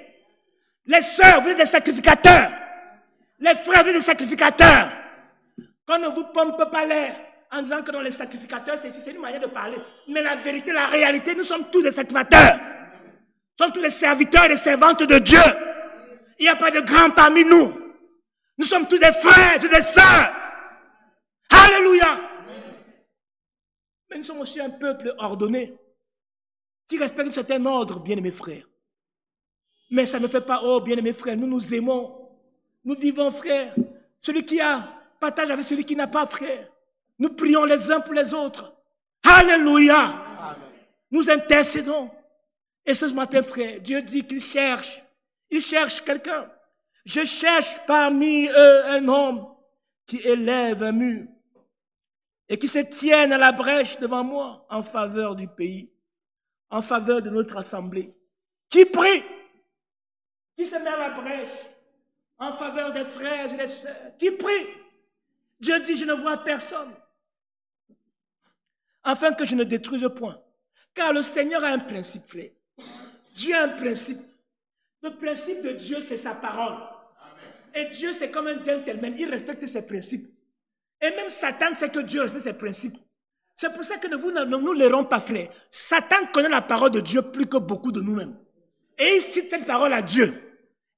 Speaker 3: Les sœurs, vous êtes des sacrificateurs. Les frères, vous êtes des sacrificateurs. Qu'on ne vous pompe pas l'air en disant que dans les sacrificateurs, c'est une manière de parler. Mais la vérité, la réalité, nous sommes tous des sacrificateurs. Nous sommes tous des serviteurs et des servantes de Dieu. Il n'y a pas de grands parmi nous. Nous sommes tous des frères et des sœurs. Alléluia. Mais nous sommes aussi un peuple ordonné qui respecte un certain ordre, bien-aimés frères. Mais ça ne fait pas, oh, bien-aimés frères, nous nous aimons. Nous vivons, frères. Celui qui a, partage avec celui qui n'a pas, frère. Nous prions les uns pour les autres. Alléluia. Amen. Nous intercédons. Et ce matin, frère, Dieu dit qu'il cherche. Il cherche quelqu'un. Je cherche parmi eux un homme qui élève un mur et qui se tienne à la brèche devant moi en faveur du pays, en faveur de notre assemblée, qui prie, qui se met à la brèche en faveur des frères et des sœurs, qui prie. Dieu dit, je ne vois personne, afin que je ne détruise point. Car le Seigneur a un principe, frère. Dieu a un principe. Le principe de Dieu, c'est sa parole. Et Dieu, c'est comme un gentleman, il respecte ses principes. Et même Satan sait que Dieu respecte ses principes. C'est pour ça que nous ne nous l'airons pas, frère. Satan connaît la parole de Dieu plus que beaucoup de nous-mêmes. Et il cite cette parole à Dieu.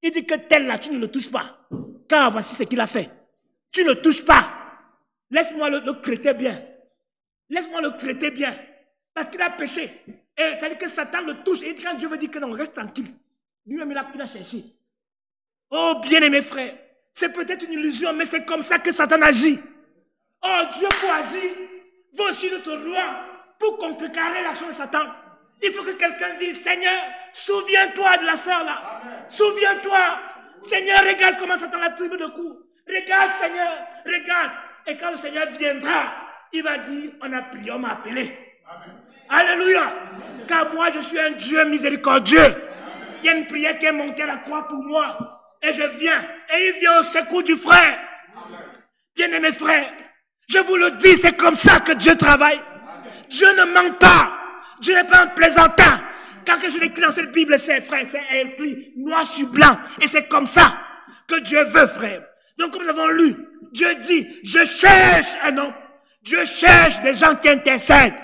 Speaker 3: Il dit que tel là, tu ne le touches pas. Car voici ce qu'il a fait. Tu ne le touches pas. Laisse-moi le traiter bien. Laisse-moi le traiter bien. Parce qu'il a péché. Et c'est-à-dire que Satan le touche. Et quand Dieu veut dire que non, reste tranquille. Lui-même, il a cherché. Oh, bien-aimés frères, c'est peut-être une illusion, mais c'est comme ça que Satan agit. Oh, Dieu pour agir, va aussi notre roi pour contrecarrer l'action de Satan. Il faut que quelqu'un dise, Seigneur, souviens-toi de la sœur là. Souviens-toi. Seigneur, regarde comment Satan l'a tribu de coups. Regarde, Seigneur, regarde. Et quand le Seigneur viendra, il va dire, on a prié, on m'a appelé. Amen. Alléluia. Amen. Car moi, je suis un Dieu miséricordieux. Amen. Il y a une prière qui est montée à la croix pour moi. Et je viens. Et il vient au secours du frère. Bien-aimés frères, je vous le dis, c'est comme ça que Dieu travaille. Amen. Dieu ne ment pas. Dieu n'est pas un plaisantin. Quand je l'écris dans cette Bible, c'est frère, c'est écrit noir sur blanc. Et c'est comme ça que Dieu veut, frère. Donc, comme nous l'avons lu, Dieu dit, je cherche un homme. Dieu cherche des gens qui intercèdent.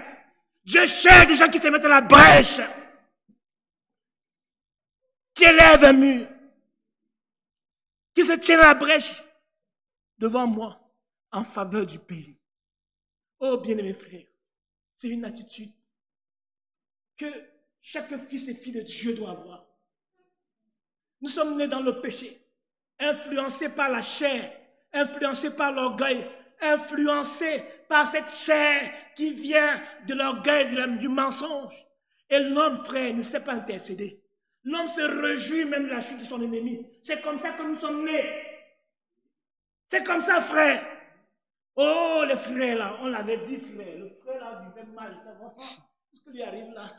Speaker 4: Je cherche des gens qui se mettent à la brèche, qui élèvent un mur, qui se tiennent à la brèche devant moi en faveur du pays. Oh, bien-aimés frères, c'est une attitude que chaque fils et fille de Dieu doit avoir. Nous sommes nés dans le péché, influencés par la chair, influencés par l'orgueil, influencés par cette chair qui vient de l'orgueil, du mensonge. Et l'homme, frère, ne sait pas intercéder. L'homme se réjouit même de la chute de son ennemi. C'est comme ça que nous sommes nés. C'est comme ça, frère. Oh, le frère là, on l'avait dit, frère. Le frère là vivait mal. Qu'est-ce qui lui arrive là?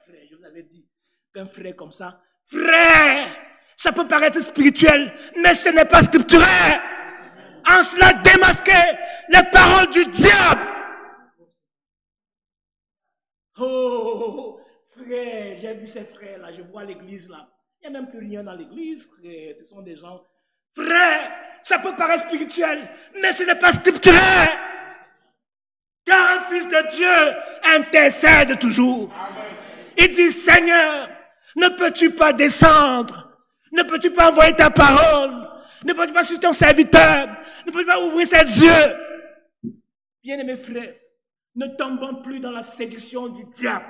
Speaker 4: Frère, je vous avais dit qu'un frère comme ça, frère, ça peut paraître spirituel, mais ce n'est pas scripturaire. En cela démasquer les paroles du diable. Oh, frère, j'ai vu ces frères là, je vois l'église là. Il n'y a même plus rien dans l'église, frère. Ce sont des gens. Frère, ça peut paraître spirituel, mais ce n'est pas scripturaire. Car un fils de Dieu intercède toujours. Il dit, Seigneur, ne peux-tu pas descendre? Ne peux-tu pas envoyer ta parole? Ne peux-tu pas suivre ton serviteur? Ne peux-tu pas ouvrir ses yeux? Bien-aimés frères, ne tombons plus dans la séduction du diable.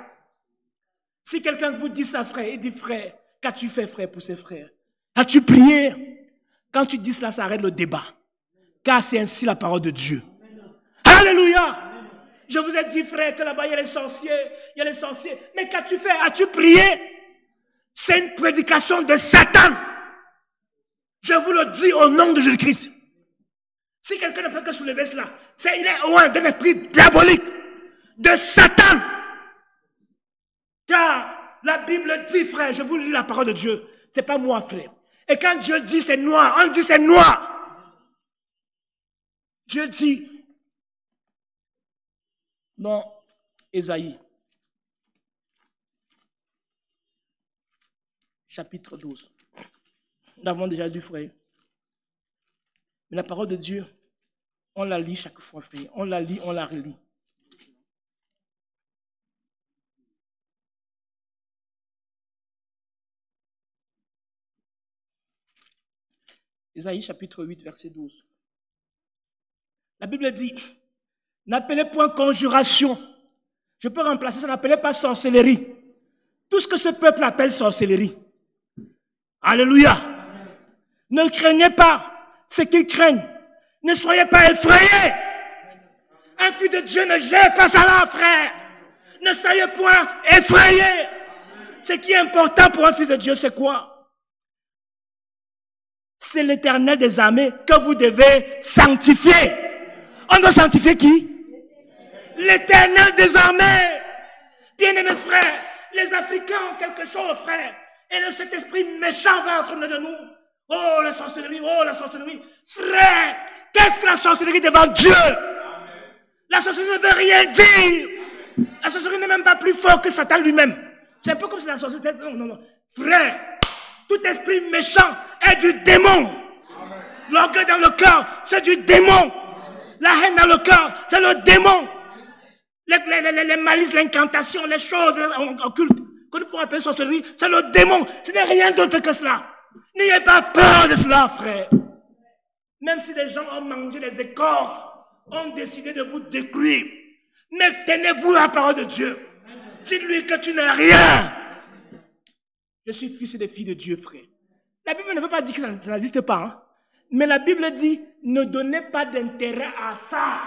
Speaker 4: Si quelqu'un vous dit ça, frère, il dit, frère, qu'as-tu fait, frère, pour ses frères? As-tu prié? Quand tu dis cela, ça arrête le débat. Car c'est ainsi la parole de Dieu. Alléluia! Je vous ai dit, frère, que là-bas, il y a les sorciers, il y a les sorciers. Mais qu'as-tu fait? As-tu prié? C'est une prédication de Satan. Je vous le dis au nom de Jésus-Christ. Si quelqu'un ne peut que soulever cela, il est loin d'un esprit diabolique, de Satan. Car la Bible dit, frère, je vous lis la parole de Dieu. C'est pas moi, frère. Et quand Dieu dit c'est noir, on dit c'est noir. Dieu dit, dans Ésaïe, chapitre 12. Nous l'avons déjà dit, frère. Mais la parole de Dieu, on la lit chaque fois, frère. On la lit, on la relit. Ésaïe chapitre 8, verset 12. La Bible dit, n'appelez point conjuration. Je peux remplacer ça, n'appelez pas sorcellerie. Tout ce que ce peuple appelle sorcellerie. Alléluia. Ne craignez pas ce qu'ils craignent. Ne soyez pas effrayés. Un fils de Dieu ne gère pas ça là, frère. Ne soyez point effrayés. Ce qui est important pour un fils de Dieu, c'est quoi? C'est l'Éternel des armées que vous devez sanctifier. On doit sanctifier qui? L'Éternel des armées. Bien-aimés frères, les Africains ont quelque chose, frère. Et cet esprit méchant va entraîner de nous. Oh, la sorcellerie, oh, la sorcellerie. Frère, qu'est-ce que la sorcellerie devant Dieu? La sorcellerie ne veut rien dire. La sorcellerie n'est même pas plus fort que Satan lui-même. C'est un peu comme si la sorcellerie... Non, non, non. Frère, tout esprit méchant est du démon. L'orgueil dans le cœur, c'est du démon. La haine dans le cœur, c'est le démon. Les malices, l'incantation, les choses occultes que nous pouvons appeler sorcellerie, c'est le démon. Ce n'est rien d'autre que cela. N'ayez pas peur de cela, frère. Même si les gens ont mangé les écorces, ont décidé de vous détruire, mais tenez-vous à la parole de Dieu. Dites-lui que tu n'es rien. Je suis fils et fille de Dieu, frère. La Bible ne veut pas dire que ça n'existe pas. Hein? Mais la Bible dit, ne donnez pas d'intérêt à ça.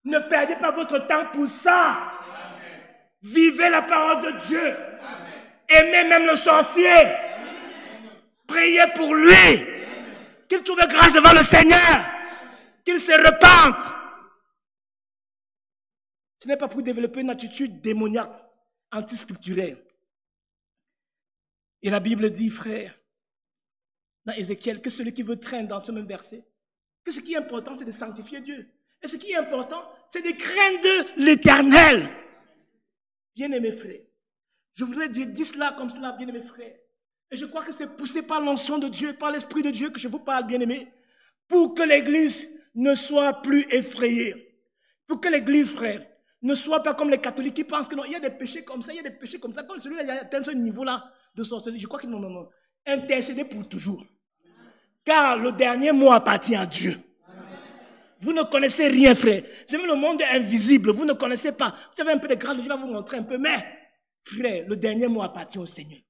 Speaker 4: Ne perdez pas votre temps pour ça. Vivez la parole de Dieu. Aimez même le sorcier. Priez pour lui. Qu'il trouve grâce devant le Seigneur. Qu'il se repente. Ce n'est pas pour développer une attitude démoniaque, antiscripturaire. Et la Bible dit, frère, dans Ézéchiel, que celui qui veut traîner dans ce même verset, que ce qui est important, c'est de sanctifier Dieu. Et ce qui est important, c'est de craindre l'Éternel. Bien-aimés frères, je voudrais dire cela comme cela, bien-aimés frères. Et je crois que c'est poussé par l'onction de Dieu, par l'Esprit de Dieu que je vous parle, bien-aimés, pour que l'Église ne soit plus effrayée. Pour que l'Église, frère, Ne sois pas comme les catholiques qui pensent que non, il y a des péchés comme ça, il y a des péchés comme ça. Comme celui-là, il a atteint ce niveau-là de sorcellerie. Je crois que non, non, non. Intercédez pour toujours. Car le dernier mot appartient à Dieu. Vous ne connaissez rien, frère. C'est même le monde invisible. Vous ne connaissez pas. Vous avez un peu de grâce, Dieu va vous montrer un peu. Mais, frère, le dernier mot appartient au Seigneur.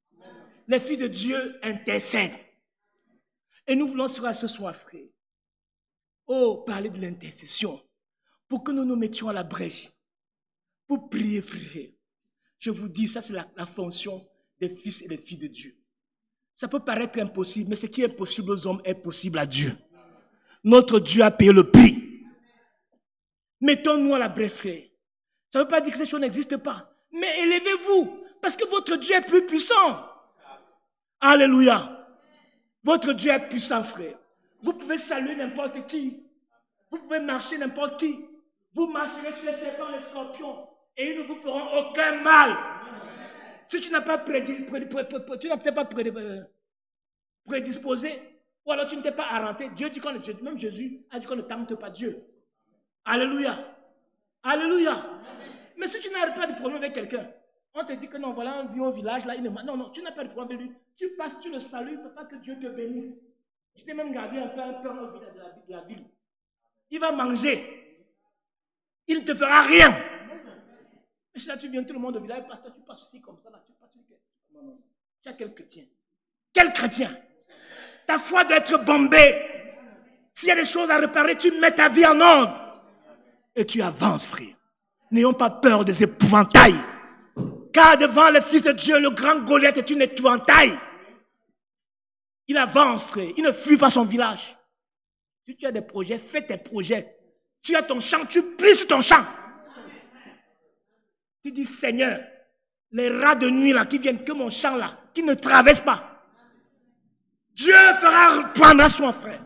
Speaker 4: Les fils de Dieu intercèdent. Et nous voulons ce soir, frère, parler de l'intercession. Pour que nous nous mettions à la brèche. Pour prier, frère. Je vous dis, ça c'est la fonction des fils et des filles de Dieu. Ça peut paraître impossible, mais ce qui est impossible aux hommes est possible à Dieu. Notre Dieu a payé le prix. Mettons-nous à la brèche, frère. Ça ne veut pas dire que ces choses n'existent pas. Mais élevez-vous, parce que votre Dieu est plus puissant. Alléluia. Votre Dieu est puissant, frère. Vous pouvez saluer n'importe qui. Vous pouvez marcher n'importe qui. Vous marcherez sur les serpents, les scorpions, et ils ne vous feront aucun mal. Si tu n'as pas prédisposé, ou alors tu ne t'es pas arrenté, Dieu dit même Jésus a dit qu'on ne tente pas Dieu. Alléluia. Alléluia. Mais si tu n'as pas de problème avec quelqu'un, on te dit que non, voilà un vieux au village, là, non, tu n'as pas de problème avec lui. Tu passes, tu le salues, pas que Dieu te bénisse. Tu t'es même gardé un peu au village de la ville. Il va manger. Il ne te fera rien. Mais si là tu viens, tout le monde au village, toi tu passes aussi comme ça, là, tu passes. Non, non. Tu as quel chrétien? Quel chrétien? Ta foi doit être bombée. S'il y a des choses à réparer, tu mets ta vie en ordre. Et tu avances, frère. N'ayons pas peur des épouvantails. Car devant le Fils de Dieu, le grand Goliath est une épouvantail. Il avance, frère. Il ne fuit pas son village. Si tu as des projets, fais tes projets. Tu as ton champ, tu pries sur ton champ. Tu dis, Seigneur, les rats de nuit là qui viennent, que mon champ là, qui ne traversent pas. Dieu prendra soin, frère.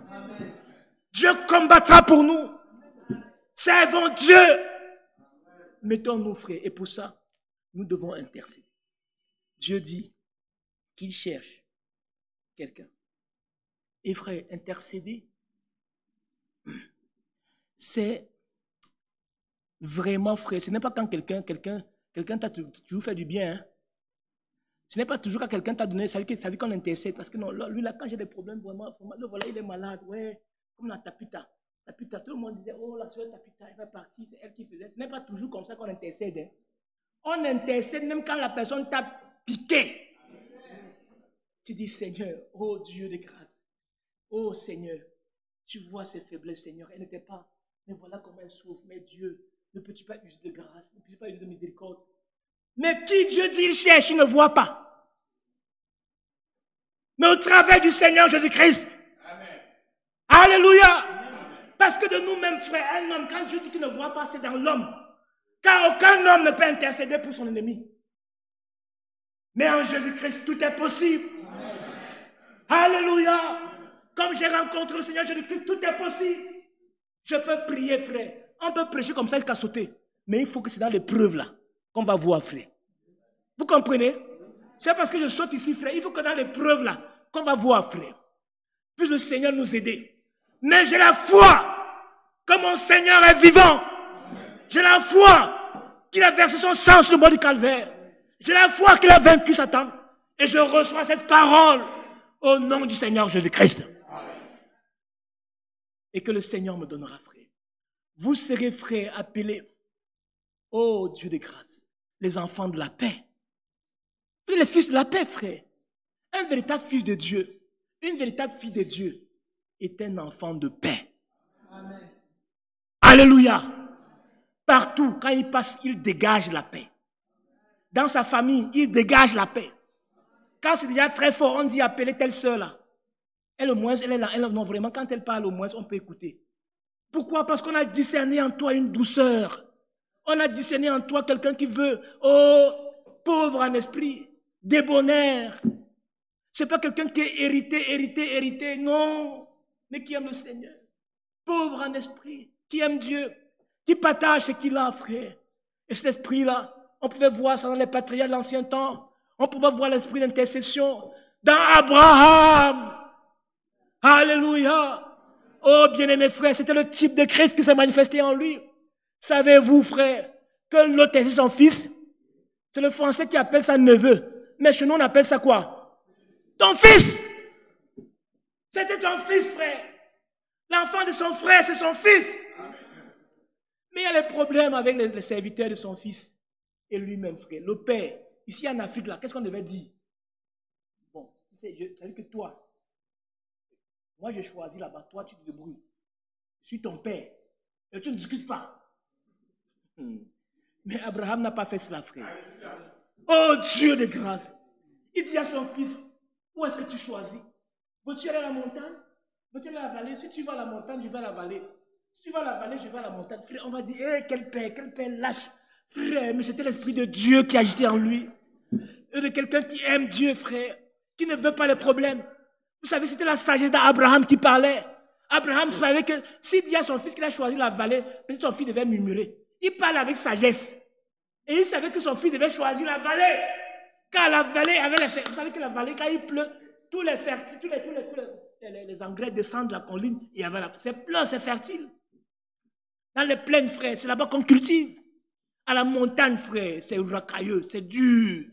Speaker 4: Dieu combattra pour nous. Servons Dieu. Mettons-nous, frère. Et pour ça, nous devons intercéder. Dieu dit qu'il cherche quelqu'un. Et frère, intercéder, c'est vraiment, frère, ce n'est pas quand quelqu'un t'a toujours fait du bien. Hein. Ce n'est pas toujours quand quelqu'un t'a donné, ça veut qu'on intercède. Parce que non, lui là, quand j'ai des problèmes, vraiment, le voilà, il est malade. Ouais, comme la Tapita. Tapita, tout le monde disait, oh, la soeur Tapita, elle va partir, c'est elle qui faisait. Ce n'est pas toujours comme ça qu'on intercède. Hein. On intercède même quand la personne t'a piqué. Tu dis, Seigneur, oh Dieu de grâce, oh Seigneur, tu vois ses faiblesses, Seigneur. Elle n'était pas, mais voilà comment elle souffre. Mais Dieu, ne peux-tu pas user de grâce, ne peux-tu pas user de miséricorde? Mais qui Dieu dit il cherche, il ne voit pas. Mais au travers du Seigneur Jésus-Christ. Alléluia. Amen. Parce que de nous-mêmes, frères, un homme, quand Dieu dit qu'il ne voit pas, c'est dans l'homme. Car aucun homme ne peut intercéder pour son ennemi. Mais en Jésus-Christ, tout est possible. Amen. Alléluia. Comme j'ai rencontré le Seigneur Jésus-Christ, tout est possible. Je peux prier, frère. On peut prêcher comme ça jusqu'à sauter. Mais il faut que c'est dans l'épreuve là qu'on va voir, frère. Vous comprenez? C'est parce que je saute ici, frère. Il faut que dans l'épreuve là qu'on va voir, frère. Puisse le Seigneur nous aider. Mais j'ai la foi que mon Seigneur est vivant. J'ai la foi qu'il a versé son sang sur le bord du calvaire. J'ai la foi qu'il a vaincu Satan. Et je reçois cette parole au nom du Seigneur Jésus-Christ. Et que le Seigneur me donnera, frère. Vous serez, frère, appelés, oh Dieu de grâce, les enfants de la paix. Vous êtes les fils de la paix, frère. Un véritable fils de Dieu, une véritable fille de Dieu est un enfant de paix. Amen. Alléluia. Partout, quand il passe, il dégage la paix. Dans sa famille, il dégage la paix. Quand c'est déjà très fort, on dit appeler telle sœur là. Elle au moins, elle est là. Non, vraiment, quand elle parle, au moins, on peut écouter. Pourquoi? Parce qu'on a discerné en toi une douceur. On a discerné en toi quelqu'un qui veut, oh, pauvre en esprit, débonnaire. C'est pas quelqu'un qui est hérité, non, mais qui aime le Seigneur. Pauvre en esprit, qui aime Dieu, qui partage ce qu'il a, frère. Et cet esprit-là, on pouvait voir ça dans les patriarches de l'ancien temps. On pouvait voir l'esprit d'intercession dans Abraham. Alléluia. Oh, bien-aimés frères, c'était le type de Christ qui s'est manifesté en lui. Savez-vous, frère, que l'autre est son fils. C'est le français qui appelle ça neveu. Mais chez nous, on appelle ça quoi? Ton fils. C'était ton fils, frère. L'enfant de son frère, c'est son fils. Mais il y a les problèmes avec les serviteurs de son fils et lui-même, frère. Le père, ici en Afrique, là, qu'est-ce qu'on devait dire? Bon, c'est-à-dire que toi, moi j'ai choisi là-bas, toi tu te débrouilles. Je suis ton père. Et tu ne discutes pas. Mais Abraham n'a pas fait cela, frère. Oh Dieu de grâce. Il dit à son fils, où est-ce que tu choisis? Veux-tu aller à la montagne? Veux-tu aller à la vallée? Si tu vas à la montagne, je vais à la vallée. Si tu vas à la vallée, je vais à la montagne. Frère, on va dire, quel père lâche. Frère, mais c'était l'Esprit de Dieu qui agissait en lui. Et de quelqu'un qui aime Dieu, frère, qui ne veut pas les problèmes. Vous savez, c'était la sagesse d'Abraham qui parlait. Abraham savait que s'il dit à son fils qu'il a choisi la vallée, peut-être son fils devait murmurer. Il parle avec sagesse. Et il savait que son fils devait choisir la vallée. Car la vallée avait les fertiles. Vous savez que la vallée, quand il pleut, tous les fertiles, les engrais descendent de la colline. C'est plein, c'est fertile. Dans les plaines, frère, c'est là-bas qu'on cultive. À la montagne, frère, c'est racailleux, c'est dur.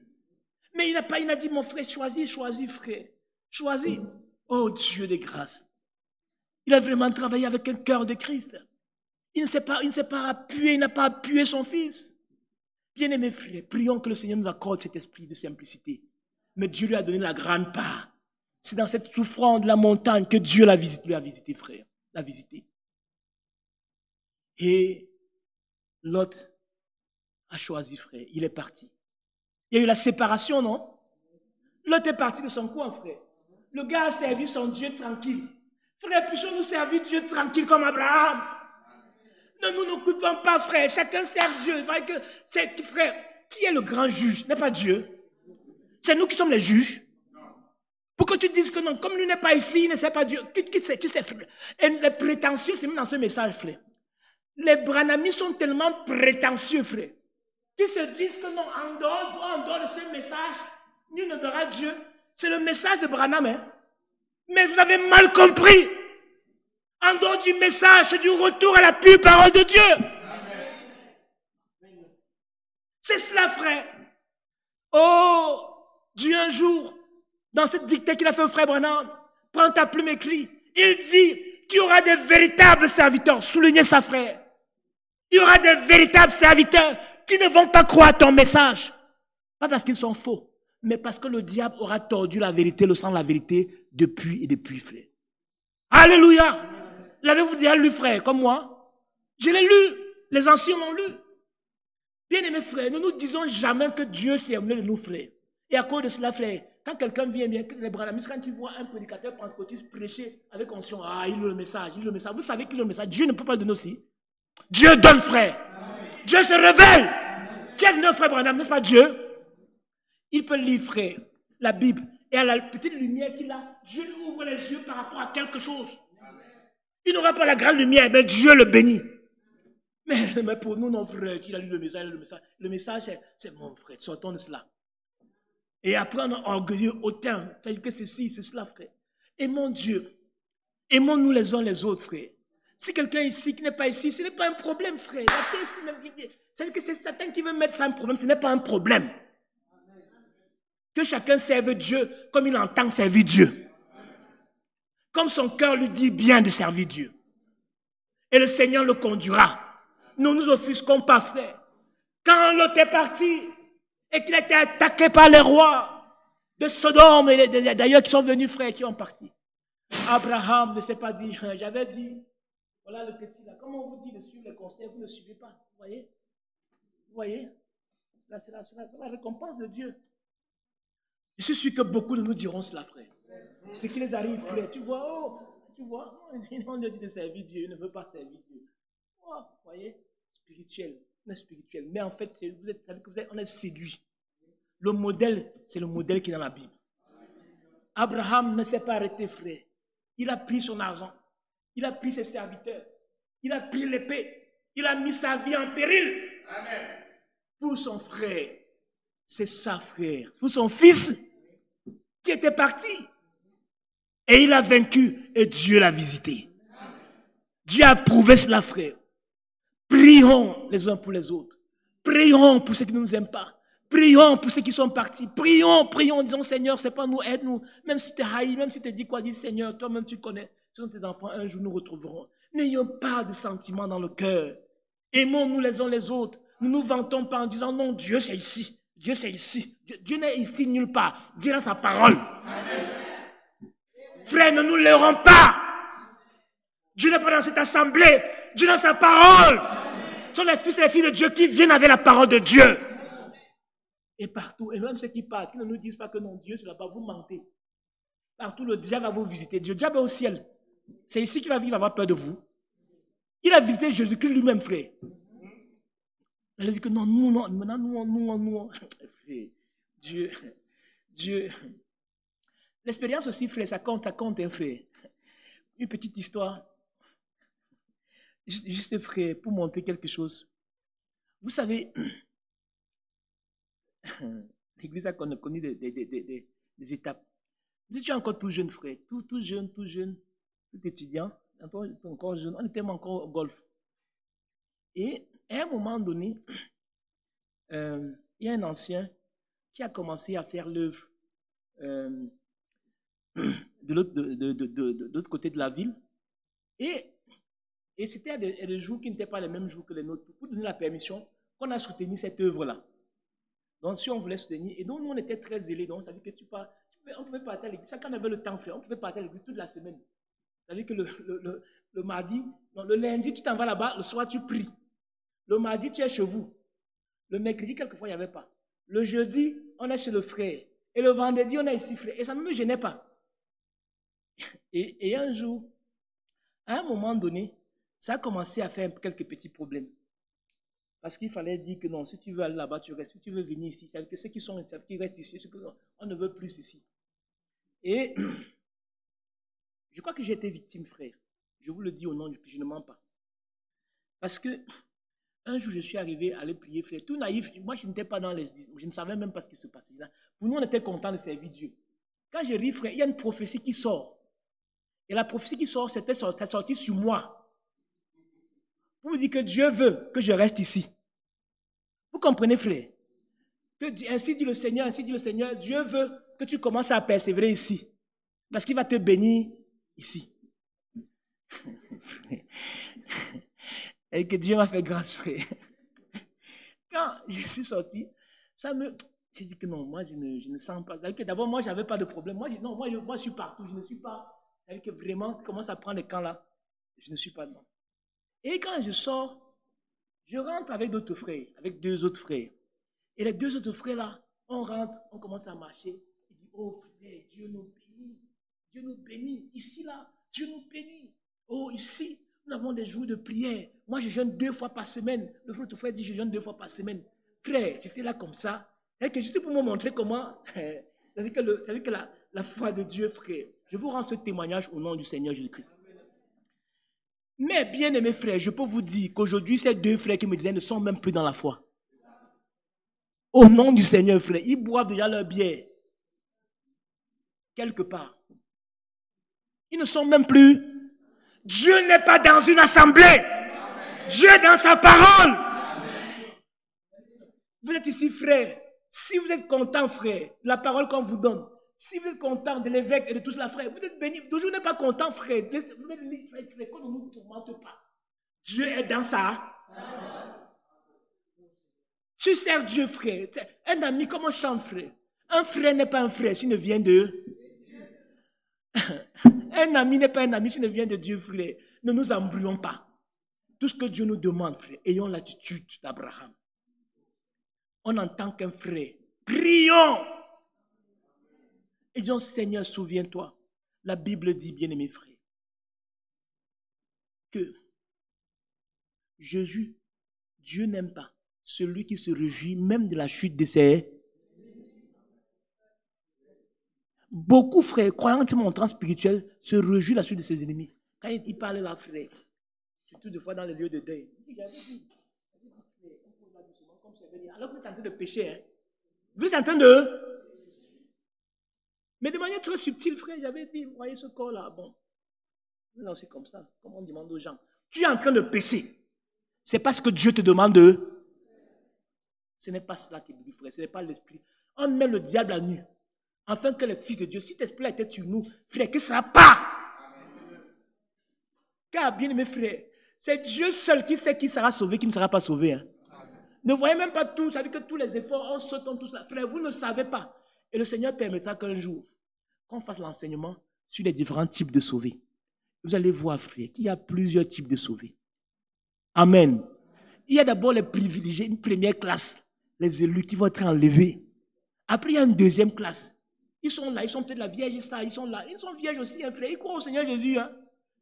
Speaker 4: Mais il n'a dit, mon frère, choisis, frère. Choisis. Oh Dieu de grâce. Il a vraiment travaillé avec un cœur de Christ. Il ne s'est pas appuyé, il n'a pas appuyé son fils. Bien-aimés frères, prions que le Seigneur nous accorde cet esprit de simplicité. Mais Dieu lui a donné la grande part. C'est dans cette souffrance de la montagne que Dieu lui a visité, frère. L'a visité. Et Lot a choisi, frère. Il est parti. Il y a eu la séparation, non? Lot est parti de son coin, frère. Le gars a servi son Dieu tranquille. Frère, puissions-nous servir Dieu tranquille comme Abraham. Ne nous n'occupons pas, frère. Chacun sert Dieu. Frère, qui est le grand juge? N'est pas Dieu. C'est nous qui sommes les juges. Pour que tu dises que non, comme lui n'est pas ici, il ne sait pas Dieu. Tu sais, frère. Et les prétentieux, c'est même dans ce message, frère. Les Branamis sont tellement prétentieux, frère. Qui se disent que non, en dehors de ce message, nul ne verra Dieu. C'est le message de Branham, hein. Mais vous avez mal compris. En dehors du message, c'est du retour à la pure parole de Dieu. C'est cela, frère. Oh, Dieu un jour, dans cette dictée qu'il a fait au frère Branham, prends ta plume, écrit. Il dit qu'il y aura des véritables serviteurs. Soulignez ça, frère. Il y aura des véritables serviteurs qui ne vont pas croire ton message. Pas parce qu'ils sont faux, mais parce que le diable aura tordu la vérité, le sang de la vérité, depuis et depuis, frère. Alléluia. L'avez-vous déjà lu, frère, comme moi? Je l'ai lu. Les anciens l'ont lu. Bien-aimés frères, nous ne disons jamais que Dieu s'est amené de nous, frères. Et à cause de cela, frère, quand quelqu'un vient, les branamis, quand tu vois un prédicateur pentecôtiste prêcher avec conscience, il lit le message, Vous savez qu'il lit le message. Dieu ne peut pas le donner aussi. Dieu donne, frère. Dieu se révèle. Qui est notre frère Branham, n'est-ce pas Dieu? Il peut lire, frère, la Bible. Et à la petite lumière qu'il a, Dieu lui ouvre les yeux par rapport à quelque chose. Il n'aura pas la grande lumière, mais Dieu le bénit. Mais pour nous, non, frère, qui a lu le message, c'est mon frère, sortons de cela. Et après, on est orgueilleux, hautain, c'est-à-dire que ceci, c'est cela, frère. Aimons Dieu. Aimons-nous les uns les autres, frère. Si quelqu'un est ici qui n'est pas ici, ce n'est pas un problème, frère. C'est-à-dire que c'est Satan qui veut mettre ça un problème, ce n'est pas un problème. Que chacun serve Dieu comme il entend servir Dieu. Comme son cœur lui dit bien de servir Dieu. Et le Seigneur le conduira. Nous nous offusquons pas, frère. Quand Lot est parti et qu'il a été attaqué par les rois de Sodome et d'ailleurs qui sont venus, frère, qui ont parti. Abraham ne s'est pas dit, j'avais dit, voilà le petit là, comment on vous dit de suivre les conseils, vous ne suivez pas, vous voyez? Vous voyez? C'est la récompense de Dieu. Je suis sûr que beaucoup de nous diront cela, frère. Ce qui les arrive, frère, tu vois, on leur dit de servir Dieu, il ne veut pas servir Dieu. Oh, vous voyez, spirituel, on est spirituel. Mais en fait, on est séduit. Le modèle, c'est le modèle qui est dans la Bible. Abraham ne s'est pas arrêté, frère. Il a pris son argent, il a pris ses serviteurs, il a pris l'épée, il a mis sa vie en péril. Amen. Pour son frère. C'est ça, frère. Pour son fils qui était parti. Et il a vaincu et Dieu l'a visité. Dieu a prouvé cela, frère. Prions les uns pour les autres. Prions pour ceux qui ne nous aiment pas. Prions pour ceux qui sont partis. Prions, prions, disons Seigneur, c'est pas nous, aide-nous. Même si tu es haï, même si tu dis quoi, dis Seigneur, toi-même tu connais. Ce sont tes enfants, un jour nous retrouverons. N'ayons pas de sentiments dans le cœur. Aimons-nous les uns les autres. Nous ne nous vantons pas en disant non, Dieu c'est ici. Dieu c'est ici. Dieu n'est ici nulle part. Dieu est dans sa parole. Amen. Frère, ne nous leurrons pas. Dieu n'est pas dans cette assemblée. Dieu est dans sa parole. Ce sont les fils et les filles de Dieu qui viennent avec la parole de Dieu. Et partout, et même ceux qui partent, qui ne nous disent pas que non, Dieu c'est là-bas, vous mentez. Partout, le diable va vous visiter. Dieu, le diable est au ciel. C'est ici qu'il va vivre, il va avoir peur de vous. Il a visité Jésus-Christ lui-même, frère. Il a dit que non, maintenant nous. Dieu. L'expérience aussi, frère, ça compte, hein, frère. Une petite histoire. Juste, frère, pour montrer quelque chose. Vous savez, l'église a connu des étapes. Si tu es encore tout jeune, frère, tout jeune, tout étudiant, encore jeune, on était encore au golf. Et à un moment donné, il y a un ancien qui a commencé à faire l'œuvre de l'autre côté de la ville. Et c'était des jours qui n'étaient pas les mêmes jours que les nôtres. Pour donner la permission, qu'on a soutenu cette œuvre-là. Donc, si on voulait soutenir, et donc nous, on était très zélés. Donc, ça veut dire que on pouvait partir à l'église. Chacun avait le temps, frère. On pouvait partir à l'église toute la semaine. Ça veut dire que le mardi, non, le lundi, tu t'en vas là-bas, le soir, tu pries. Le mardi, tu es chez vous. Le mercredi, quelquefois, il n'y avait pas. Le jeudi, on est chez le frère. Et le vendredi, on est ici, frère. Et ça ne me gênait pas. Et un jour, à un moment donné, ça a commencé à faire quelques petits problèmes. Parce qu'il fallait dire que non, si tu veux aller là-bas, tu restes. Si tu veux venir ici, c'est que ceux qui restent ici, on ne veut plus ici. Et je crois que j'ai été victime, frère. Je vous le dis au nom du Christ, je ne mens pas. Parce que un jour, je suis arrivé à aller prier, frère. Tout naïf, moi, je n'étais pas dans les... Je ne savais même pas ce qui se passait. Pour nous, on était contents de servir Dieu. Quand je ris, frère, il y a une prophétie qui sort. Et la prophétie qui sort, c'est sorti sur moi. Pour me dire que Dieu veut que je reste ici. Vous comprenez, frère? Ainsi dit le Seigneur, Dieu veut que tu commences à persévérer ici. Parce qu'il va te bénir ici. Et que Dieu m'a fait grâce, frère. Quand je suis sorti, j'ai dit que non, moi je ne sens pas. D'abord, moi, je n'avais pas de problème. Moi, je suis partout. Je ne suis pas. C'est-à-dire que vraiment, commence à prendre les camps là. Je ne suis pas dedans. Et quand je sors, je rentre avec d'autres frères, avec 2 autres frères. Et les 2 autres frères là, on rentre, on commence à marcher. Il dit, oh frère, Dieu nous bénit. Dieu nous bénit. Ici là, Dieu nous bénit. Oh, ici, nous avons des jours de prière. Moi, je jeûne 2 fois par semaine. Le frère dit, je jeûne 2 fois par semaine. Frère, j'étais là comme ça. C'est que juste pour me montrer comment, c'est que la foi de Dieu, frère. Je vous rends ce témoignage au nom du Seigneur Jésus-Christ. Mais bien aimés frères, je peux vous dire qu'aujourd'hui, ces 2 frères qui me disaient ne sont même plus dans la foi. Au nom du Seigneur, frère, ils boivent déjà leur bière. Quelque part. Ils ne sont même plus. Dieu n'est pas dans une assemblée. Amen. Dieu est dans sa parole. Amen. Vous êtes ici, frère. Si vous êtes content, frère, de la parole qu'on vous donne, si vous êtes content de l'évêque et de tout cela, frère, vous êtes béni. Toujours n'est pas content, frère. Vous êtes frère, qu'on ne nous tourmente pas. Dieu est dans ça. Tu sers Dieu, frère. Un ami, comment chante, frère? Un frère n'est pas un frère s'il ne vient de... Un ami n'est pas un ami s'il ne vient de Dieu, frère. Ne nous embrouillons pas. Tout ce que Dieu nous demande, frère, ayons l'attitude d'Abraham. On entend qu'un frère. Prions! Et disons, Seigneur, souviens-toi. La Bible dit, bien-aimés frères, que Jésus, Dieu n'aime pas celui qui se réjouit même de la chute de ses... Beaucoup, frères, croyant que mon temps spirituel, se réjouissent de la chute de ses ennemis. Quand il parle là, frère, surtout des fois dans les lieux de deuil, alors que vous êtes en train de pécher, hein? Vous êtes en train de... Mais de manière très subtile, frère, j'avais dit, vous voyez ce corps-là, bon, là c'est comme ça, comme on demande aux gens. Tu es en train de pécher. C'est parce que Dieu te demande de... Ce n'est pas cela qui est dit, frère. Ce n'est pas l'esprit. On met le diable à nu. Afin que les fils de Dieu, si cet esprit était sur nous, frère, que ça part. Car, bien aimé frère, c'est Dieu seul qui sait qui sera sauvé, qui ne sera pas sauvé. Hein. Ne voyez même pas tout, ça veut dire que tous les efforts, on saute tout cela. Frère, vous ne savez pas. Et le Seigneur permettra qu'un jour, qu'on fasse l'enseignement sur les différents types de sauvés. Vous allez voir, frère, qu'il y a plusieurs types de sauvés. Amen. Il y a d'abord les privilégiés, une première classe, les élus qui vont être enlevés. Après, il y a une deuxième classe. Ils sont là, ils sont peut-être la Vierge, ça, ils sont là. Ils sont vierges aussi, hein, frère. Ils croient au Seigneur Jésus, hein.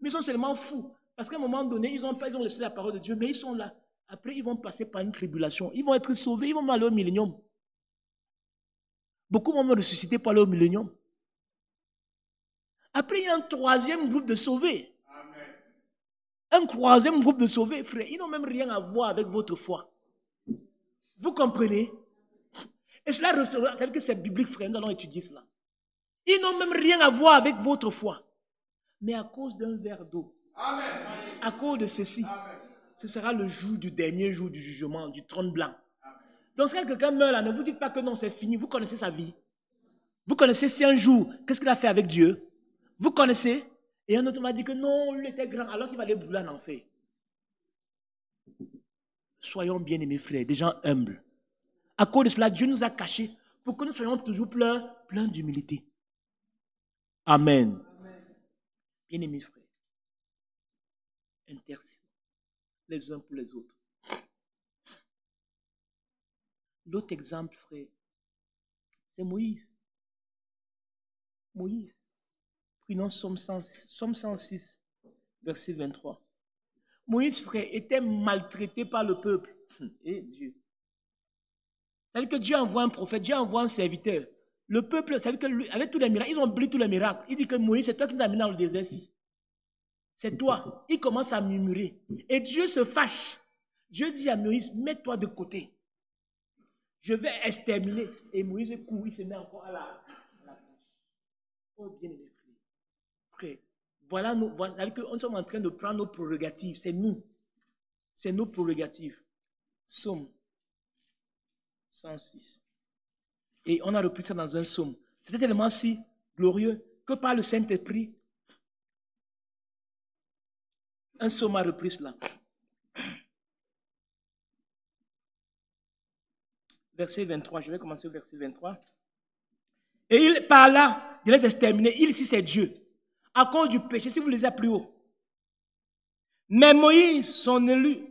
Speaker 4: Mais ils sont seulement fous. Parce qu'à un moment donné, ils ont laissé la parole de Dieu, mais ils sont là. Après, ils vont passer par une tribulation. Ils vont être sauvés, ils vont aller au millénium. Beaucoup vont me ressusciter pour aller au millénium. Après, il y a un troisième groupe de sauvés. Amen. Un troisième groupe de sauvés, frère. Ils n'ont même rien à voir avec votre foi. Vous comprenez? Et cela, c'est-à-dire que c'est biblique, frère. Nous allons étudier cela. Ils n'ont même rien à voir avec votre foi. Mais à cause d'un verre d'eau, à cause de ceci, ce sera le jour du dernier jour du jugement, du trône blanc. Donc, quand quelqu'un meurt là, ne vous dites pas que non, c'est fini. Vous connaissez sa vie. Vous connaissez si un jour, qu'est-ce qu'il a fait avec Dieu? Vous connaissez? Et un autre m'a dit que non, lui était grand, alors qu'il va aller brûler en enfer. Soyons bien aimés, frères, des gens humbles. À cause de cela, Dieu nous a cachés pour que nous soyons toujours pleins d'humilité. Amen. Bien aimés, frères, intercédons les uns pour les autres. L'autre exemple, frère, c'est Moïse. Moïse. Prenons Somme 106, verset 23. Moïse, frère, était maltraité par le peuple. Et Dieu. C'est-à-dire que Dieu envoie un prophète, Dieu envoie un serviteur. Le peuple, c'est-à-dire qu'avec tous les miracles, ils ont oublié tous les miracles. Il dit que Moïse, c'est toi qui nous as mis dans le désert-ci. C'est toi. Il commence à murmurer. Et Dieu se fâche. Dieu dit à Moïse, mets-toi de côté. Je vais exterminer. Et Moïse court, il se met encore à la bouche. Oh, bien aimé frère. Frère, voilà, c'est-à-dire que nous sommes en train de prendre nos prérogatives. C'est nous. C'est nos prérogatives. Somme 106. Et on a repris ça dans un psaume. C'était tellement si glorieux que par le Saint-Esprit, un psaume a repris cela. Verset 23, je vais commencer au verset 23. Et il parla de les exterminer. Il ici c'est Dieu. À cause du péché, si vous lisez plus haut. Mais Moïse, son élu,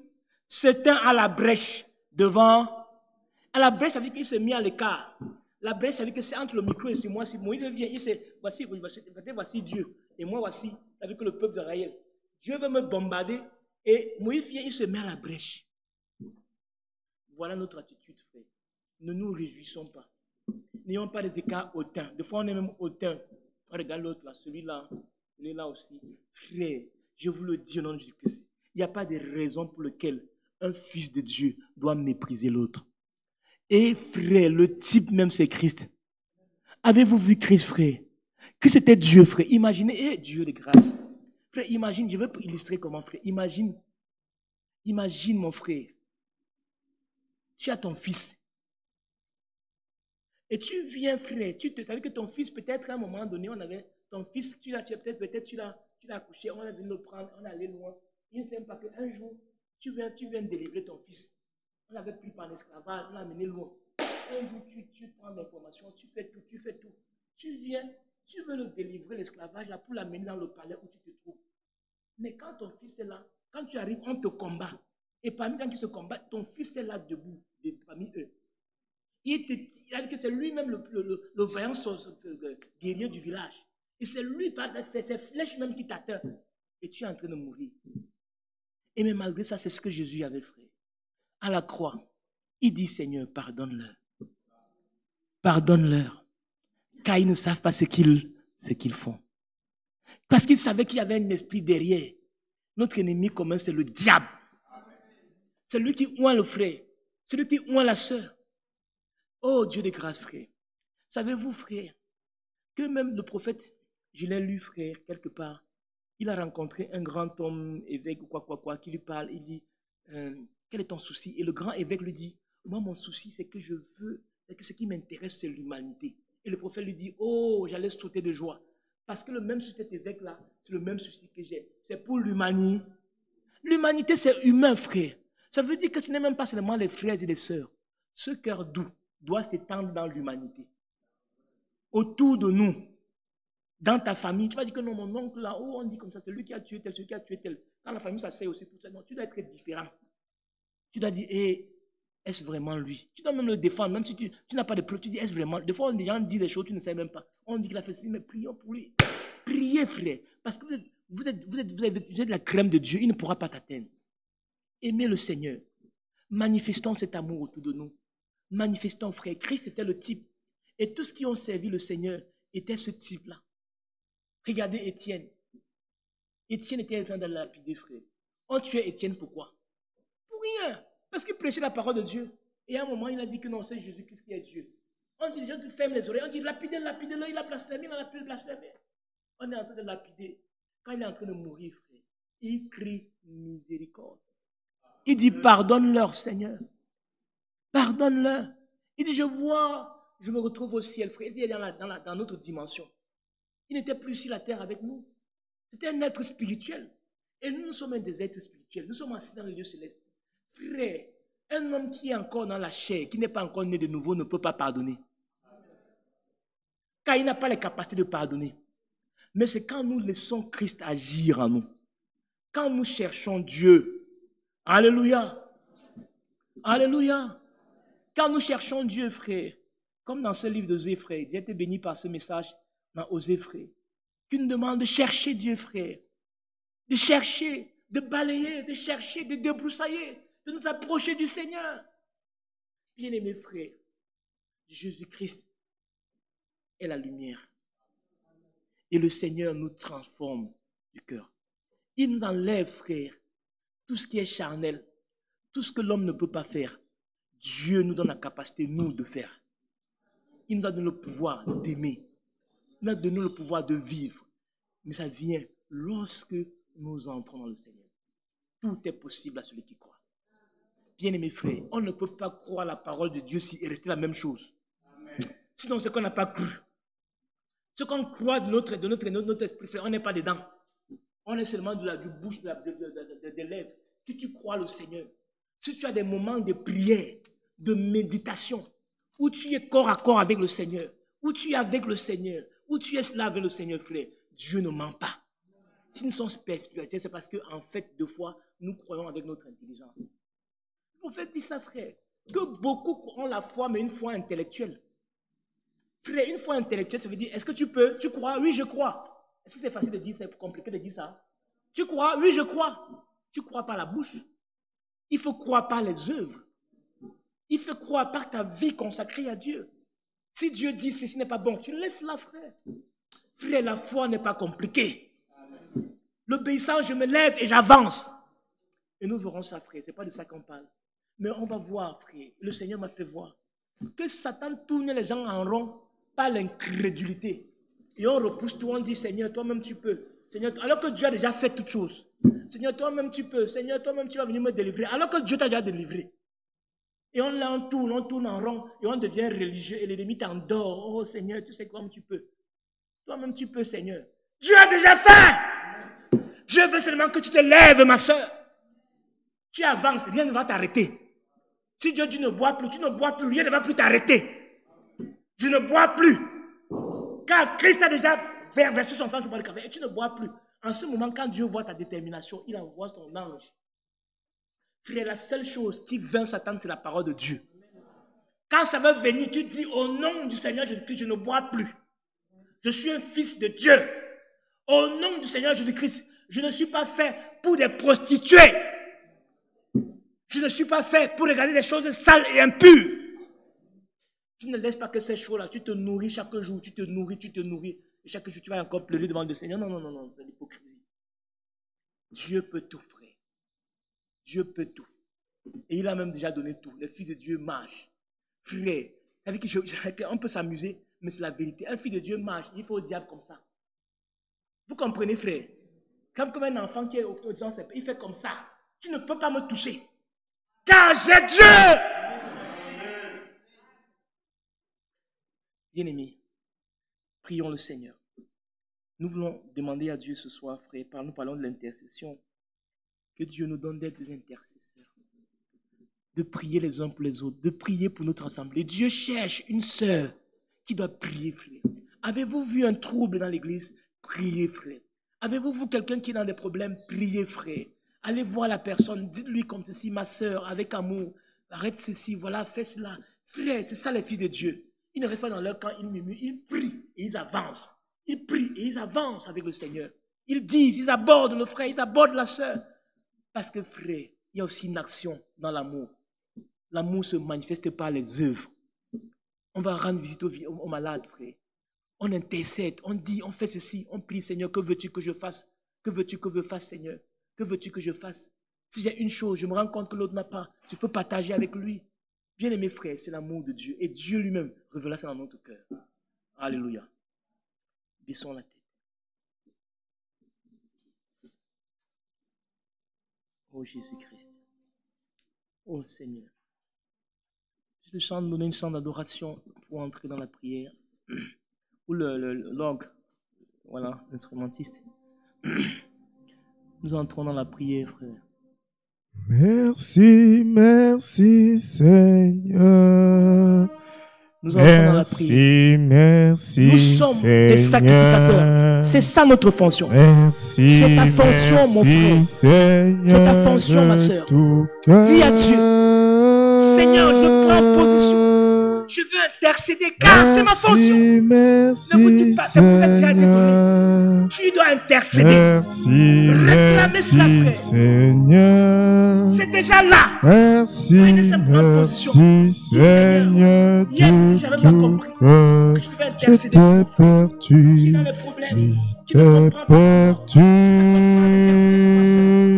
Speaker 4: se tint à la brèche devant. À la brèche, ça veut dire qu'il s'est mis à l'écart. La brèche, ça veut dire que c'est entre le micro et c'est moi. Si Moïse vient, il sait, voici Dieu. Et moi, voici, ça veut dire que le peuple d'Israël. Dieu veut me bombarder. Et Moïse vient, il se met à la brèche. Voilà notre attitude, frère. Ne nous réjouissons pas. N'ayons pas des écarts hautains. Des fois, on est même hautain. On regarde l'autre là, celui-là aussi. Frère, je vous le dis au nom de Jésus-Christ. Il n'y a pas de raison pour laquelle un fils de Dieu doit mépriser l'autre. Et frère, le type même c'est Christ. Avez-vous vu Christ, frère? Christ était Dieu, frère. Imaginez, Dieu de grâce. Frère, imagine, je veux illustrer comment, frère. Imagine mon frère. Tu as ton fils. Et tu viens, frère, tu savais que ton fils, peut-être à un moment donné, ton fils, peut-être tu l'as accouché, on a venu le prendre, on est allé loin. Il ne sait pas qu'un jour, tu viens délivrer ton fils. On l'avait pris par l'esclavage, on l'a amené loin. Un jour, tu prends l'information, tu fais tout. Tu viens, tu veux le délivrer, l'esclavage, là, pour l'amener dans le palais où tu te trouves. Mais quand ton fils est là, quand tu arrives, on te combat. Et parmi les gens qui se combattent, ton fils est là debout, parmi eux. Il a dit que c'est lui-même le vaillant guerrier du village. Et c'est lui, c'est ses flèches même qui t'atteignent. Et tu es en train de mourir. Et mais malgré ça, c'est ce que Jésus avait fait. À la croix, il dit, Seigneur, pardonne-leur. Pardonne-leur. Car ils ne savent pas ce qu'ils font. Parce qu'ils savaient qu'il y avait un esprit derrière. Notre ennemi commun, c'est le diable. C'est lui qui oint le frère. C'est lui qui oint la sœur. Oh Dieu de grâce, frère. Savez-vous, frère, que même le prophète, je l'ai lu, frère, quelque part, il a rencontré un grand homme, évêque ou quoi, qui lui parle. Il dit, quel est ton souci? Et le grand évêque lui dit, Moi, mon souci, c'est que ce qui m'intéresse, c'est l'humanité. Et le prophète lui dit, oh, j'allais sauter de joie. Parce que le même souci cet évêque-là, c'est le même souci que j'ai. C'est pour l'humanité. L'humanité, c'est humain, frère. Ça veut dire que ce n'est même pas seulement les frères et les sœurs. Ce cœur doux doit s'étendre dans l'humanité. Autour de nous, dans ta famille, tu vas dire que non, mon oncle là, oh, on dit comme ça, c'est lui qui a tué tel, celui qui a tué tel. Dans la famille, ça sert aussi pour ça. Non, tu dois être différent. Tu dois dire, est-ce vraiment lui? Tu dois même le défendre, même si tu n'as pas de preuves, tu dis, est-ce vraiment? Des fois, les gens disent des choses, tu ne sais même pas. On dit qu'il a fait ceci, mais prions pour lui. Priez, frère. Parce que vous êtes la crème de Dieu, il ne pourra pas t'atteindre. Aimez le Seigneur. Manifestons cet amour autour de nous. Manifestons, frère. Christ était le type. Et tous qui ont servi le Seigneur étaient ce type-là. Regardez Étienne. Étienne était en train de la lapider, frère. On tuait Étienne pourquoi? Pour rien. Parce qu'il prêchait la parole de Dieu. Et à un moment, il a dit que non, c'est Jésus-Christ qui est Dieu. On dit, les gens te ferment les oreilles. On dit, lapidez-le, il a blasphémé, il n'a plus blasphémé. On est en train de lapider. Quand il est en train de mourir, frère, il crie miséricorde. Il dit, pardonne-leur, Seigneur. Pardonne-leur. Il dit, je me retrouve au ciel, frère. Il est dans notre dimension. Il n'était plus sur la terre avec nous. C'était un être spirituel. Et nous sommes des êtres spirituels. Nous sommes assis dans le lieu céleste. Frère, un homme qui est encore dans la chair, qui n'est pas encore né de nouveau, ne peut pas pardonner. Car il n'a pas les capacités de pardonner. Mais c'est quand nous laissons Christ agir en nous. Quand nous cherchons Dieu. Alléluia. Alléluia. Quand nous cherchons Dieu, frère, comme dans ce livre d'Osée, frère, j'ai été béni par ce message dans Osée, frère, qui nous demande de chercher Dieu, frère, de chercher, de balayer, de chercher, de débroussailler, de nous approcher du Seigneur. Bien-aimés frères, Jésus-Christ est la lumière. Et le Seigneur nous transforme du cœur. Il nous enlève, frère, tout ce qui est charnel, tout ce que l'homme ne peut pas faire. Dieu nous donne la capacité, nous, de faire. Il nous a donné le pouvoir d'aimer. Il nous a donné le pouvoir de vivre. Mais ça vient lorsque nous entrons dans le Seigneur. Tout est possible à celui qui croit. Bien-aimés frères, on ne peut pas croire la parole de Dieu et rester la même chose. Sinon, c'est qu'on n'a pas cru. Ce qu'on croit de notre esprit, frère, on n'est pas dedans. On est seulement du bouche, des lèvres. Si tu crois le Seigneur, si tu as des moments de prière, de méditation, où tu es corps à corps avec le Seigneur, où tu es avec le Seigneur, où tu es là avec le Seigneur, frère, Dieu ne ment pas. Si nous sommes spirituels, c'est parce qu'en fait, deux fois, nous croyons avec notre intelligence. Le prophète dit ça, frère, que beaucoup ont la foi, mais une foi intellectuelle. Frère, une foi intellectuelle, ça veut dire, est-ce que tu peux? Tu crois? Oui, je crois. Est-ce que c'est facile de dire, c'est compliqué de dire ça? Tu crois? Oui, je crois. Tu crois par la bouche. Il faut croire par les œuvres. Il faut croire par ta vie consacrée à Dieu. Si Dieu dit ceci n'est pas bon, tu laisses là, frère. Frère, la foi n'est pas compliquée. L'obéissance, je me lève et j'avance. Et nous verrons ça, frère. Ce n'est pas de ça qu'on parle. Mais on va voir, frère. Le Seigneur m'a fait voir que Satan tourne les gens en rond par l'incrédulité. Et on repousse tout, on dit, Seigneur, toi-même tu peux. Seigneur, alors que Dieu a déjà fait toutes choses. Seigneur, toi-même tu peux. Seigneur, toi-même tu vas venir me délivrer. Alors que Dieu t'a déjà délivré. Et on tourne en rond et on devient religieux et l'ennemi t'endort. Oh Seigneur, tu sais comme tu peux. Toi-même tu peux, Seigneur. Dieu a déjà fait. Dieu veut seulement que tu te lèves, ma soeur. Tu avances, rien ne va t'arrêter. Si Dieu dit ne bois plus, tu ne bois plus, rien ne va plus t'arrêter. Je ne bois plus. Car Christ a déjà versé son sang sur le café et tu ne bois plus. En ce moment, quand Dieu voit ta détermination, il envoie son ange. Frère, la seule chose qui vint s'attendre, c'est la parole de Dieu. Quand ça va venir, tu dis au nom du Seigneur Jésus-Christ, je ne bois plus. Je suis un fils de Dieu. Au nom du Seigneur Jésus-Christ, je ne suis pas fait pour des prostituées. Je ne suis pas fait pour regarder des choses sales et impures. Tu ne laisses pas que ces choses-là, tu te nourris chaque jour, tu te nourris. Et chaque jour, tu vas encore pleurer devant le Seigneur. Non, c'est l'hypocrisie. Dieu peut tout, frère. Dieu peut tout. Et il a même déjà donné tout. Les fils de Dieu marchent. Frère, on peut s'amuser, mais c'est la vérité. Un fils de Dieu marche, il faut au diable comme ça. Vous comprenez, frère? Comme un enfant qui est au il fait comme ça. Tu ne peux pas me toucher. Car j'ai Dieu.
Speaker 3: Bien-aimés, prions le Seigneur. Nous voulons demander à Dieu ce soir, frère, nous parlons de l'intercession, que Dieu nous donne d'être des intercesseurs, de prier les uns pour les autres, de prier pour notre assemblée. Dieu cherche une sœur qui doit prier, frère. Avez-vous vu un trouble dans l'église? Priez, frère. Avez-vous vu quelqu'un qui est dans des problèmes? Priez, frère. Allez voir la personne, dites-lui comme ceci, ma sœur, avec amour, arrête ceci, voilà, fais cela. Frère, c'est ça les fils de Dieu. Ils ne restent pas dans leur camp, ils murmurent, ils prient et ils avancent. Ils prient et ils avancent avec le Seigneur. Ils disent, ils abordent le frère, ils abordent la sœur. Parce que frère, il y a aussi une action dans l'amour. L'amour ne se manifeste par les œuvres. On va rendre visite aux malades, frère. On intercède, on dit, on fait ceci, on prie, Seigneur, que veux-tu que je fasse? Que veux-tu que je fasse, Seigneur? Que veux-tu que je fasse? Si j'ai une chose, je me rends compte que l'autre n'a pas, je peux partager avec lui. Bien-aimés frères, c'est l'amour de Dieu. Et Dieu lui-même révéla ça dans notre cœur. Alléluia. Baissons la tête. Oh Jésus-Christ. Oh Seigneur. Je te chante donner une chant d'adoration pour entrer dans la prière. Ou l'orgue. Voilà, l'instrumentiste. Nous entrons dans la prière, frère.
Speaker 1: Merci, merci Seigneur.
Speaker 3: Nous entrons dans la prière.
Speaker 1: Merci,
Speaker 3: nous sommes
Speaker 1: Seigneur.
Speaker 3: Des sacrificateurs. C'est ça notre fonction.
Speaker 1: Merci,
Speaker 3: c'est ta fonction, mon frère. C'est ta fonction, ma soeur. Dis à Dieu, Seigneur, je prends position. Je veux intercéder car c'est ma fonction.
Speaker 1: Merci,
Speaker 3: ne vous dites pas, ça vous a déjà été donné. Tu dois intercéder. Réclamer cela, frère.
Speaker 1: Seigneur.
Speaker 3: C'est déjà là.
Speaker 1: Merci, merci, Seigneur.
Speaker 3: J'avais pas compris que je devais intercéder. Tu dans les problèmes. Tu ne comprends pas.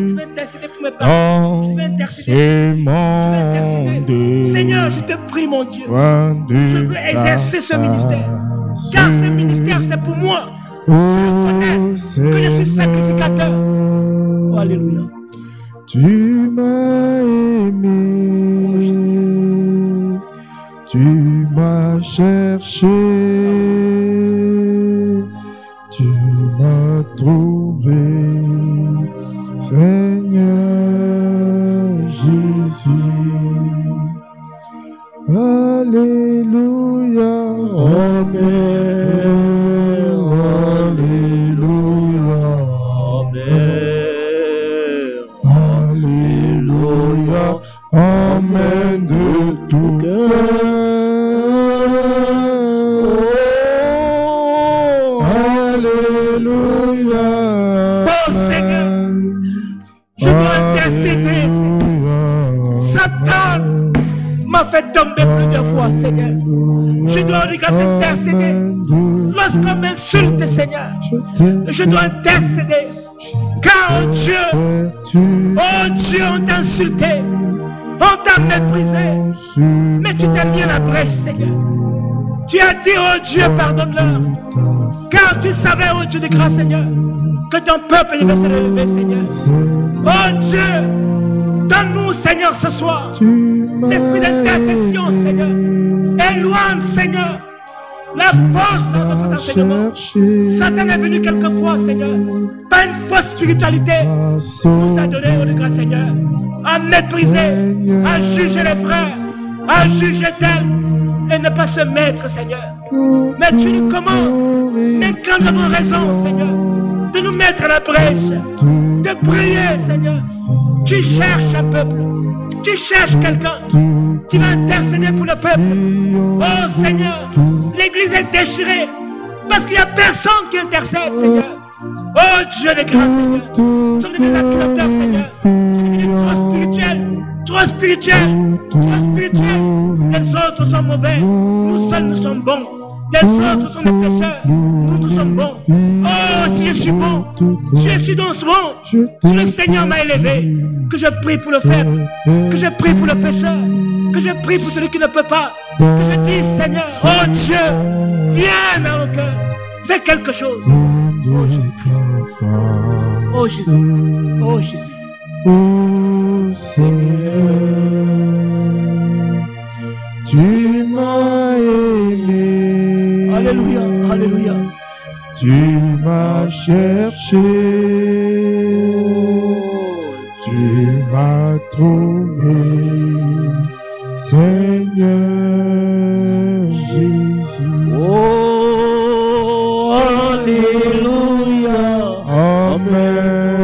Speaker 3: Je vais intercéder pour mes parents. Je vais intercéder. Je vais intercéder. Seigneur, je te prie, mon Dieu. Je veux exercer ce ministère. Car ce ministère, c'est pour moi. Je reconnais que je suis sacrificateur. Oh, alléluia.
Speaker 1: Tu m'as aimé. Tu m'as cherché. Tu m'as trouvé. Seigneur Jésus. Alléluia. Amen. Alléluia. Amen. Alléluia. Amen de tout cœur. Alléluia.
Speaker 3: Oh Seigneur, je dois intercéder. Satan m'a fait tomber plusieurs fois, Seigneur. Je dois intercéder. Lorsqu'on m'insulte, Seigneur, je dois intercéder. Car, oh Dieu, on t'a insulté, on t'a méprisé, mais tu t'es mis à la brèche, Seigneur. Tu as dit, oh Dieu, pardonne-leur, car tu savais, oh Dieu de grâce, Seigneur, que ton peuple devait se lever, Seigneur. Oh Dieu, donne-nous, Seigneur, ce soir, l'esprit d'intercession, Seigneur. Éloigne, Seigneur, la force de notre enseignement. Satan est venu quelquefois, Seigneur, par une fausse spiritualité, nous a donné, oh de grâce, Seigneur, à mépriser, à juger les frères, à juger tel, et ne pas se mettre, Seigneur. Mais tu nous commandes, même quand nous avons raison, Seigneur, de nous mettre à la brèche, de prier, Seigneur. Tu cherches un peuple, tu cherches quelqu'un qui va intercéder pour le peuple. Oh Seigneur, l'église est déchirée parce qu'il n'y a personne qui intercède, Seigneur. Oh Dieu de grâce, Seigneur. Nous sommes des accurateurs, Seigneur. Trop spirituel. Les autres sont mauvais, nous seuls nous sommes bons. Les autres sont des pécheurs, nous sommes bons. Oh, si je suis bon, si je suis donc bon, si le Seigneur m'a élevé, que je prie pour le faible, que je prie pour le pécheur, que je prie pour celui qui ne peut pas, que je dise, Seigneur, oh Dieu, viens dans le cœur, fais quelque chose. Oh Jésus-Christ, oh Jésus, oh Jésus,
Speaker 1: oh Seigneur, tu m'as aimé.
Speaker 3: Alléluia, alléluia.
Speaker 1: Tu m'as cherché, tu m'as trouvé, Seigneur Jésus.
Speaker 3: Oh, alléluia.
Speaker 1: Amen.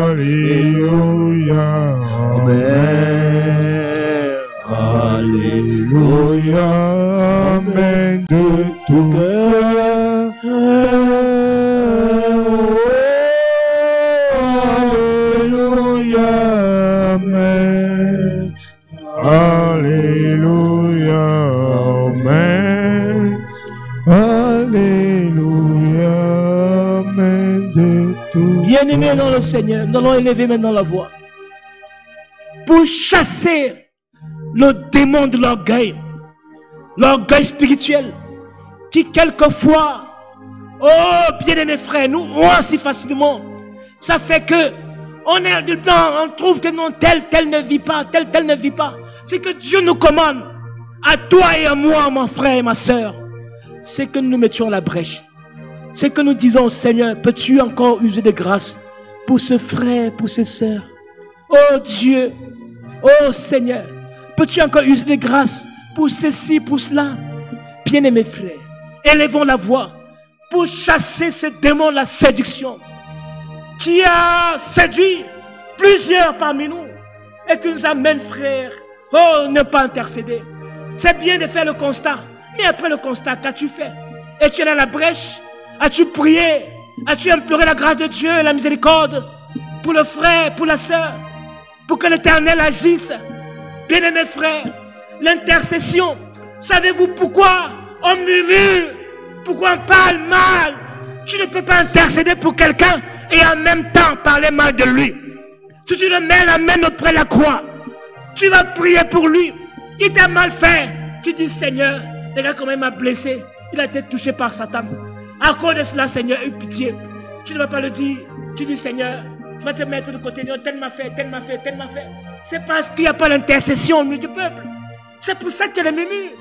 Speaker 1: Alléluia.
Speaker 3: Amen.
Speaker 1: Alléluia. Amen de tout cœur. Alléluia. Amen. Alléluia. Amen. Alléluia. Amen de tout.
Speaker 3: Bien-aimés dans le Seigneur, nous allons élever maintenant la voix pour chasser le démon de l'orgueil spirituel qui quelquefois, oh bien-aimés frères, nous rend si facilement. Ça fait que on trouve que non, tel ne vit pas, tel ne vit pas. C'est que Dieu nous commande, à toi et à moi, mon frère et ma soeur, c'est que nous nous mettions la brèche. C'est que nous disons, Seigneur, peux-tu encore user de grâce pour ce frère, pour ces sœurs? Oh Dieu, oh Seigneur, peux-tu encore user de grâce pour ceci, pour cela? Bien-aimés frères, élevons la voix pour chasser ce démon, la séduction, qui a séduit plusieurs parmi nous et qui nous amène, frère, oh, ne pas intercéder. C'est bien de faire le constat, mais après le constat, qu'as-tu fait? Es-tu allé à la brèche? As-tu prié? As-tu imploré la grâce de Dieu et la miséricorde pour le frère, pour la sœur, pour que l'Éternel agisse? Bien-aimés frères, l'intercession, savez-vous pourquoi on murmure? Pourquoi on parle mal? Tu ne peux pas intercéder pour quelqu'un et en même temps parler mal de lui. Si tu le mets la main auprès de la croix, tu vas prier pour lui. Il t'a mal fait. Tu dis, Seigneur, regarde comment il m'a blessé. Il a été touché par Satan. À cause de cela, Seigneur, aie pitié. Tu ne vas pas le dire. Tu dis, Seigneur, tu vas te mettre de côté. Tel m'a fait, tel m'a fait, tel m'a fait. C'est parce qu'il n'y a pas l'intercession au milieu du peuple. C'est pour ça qu'il est murmure.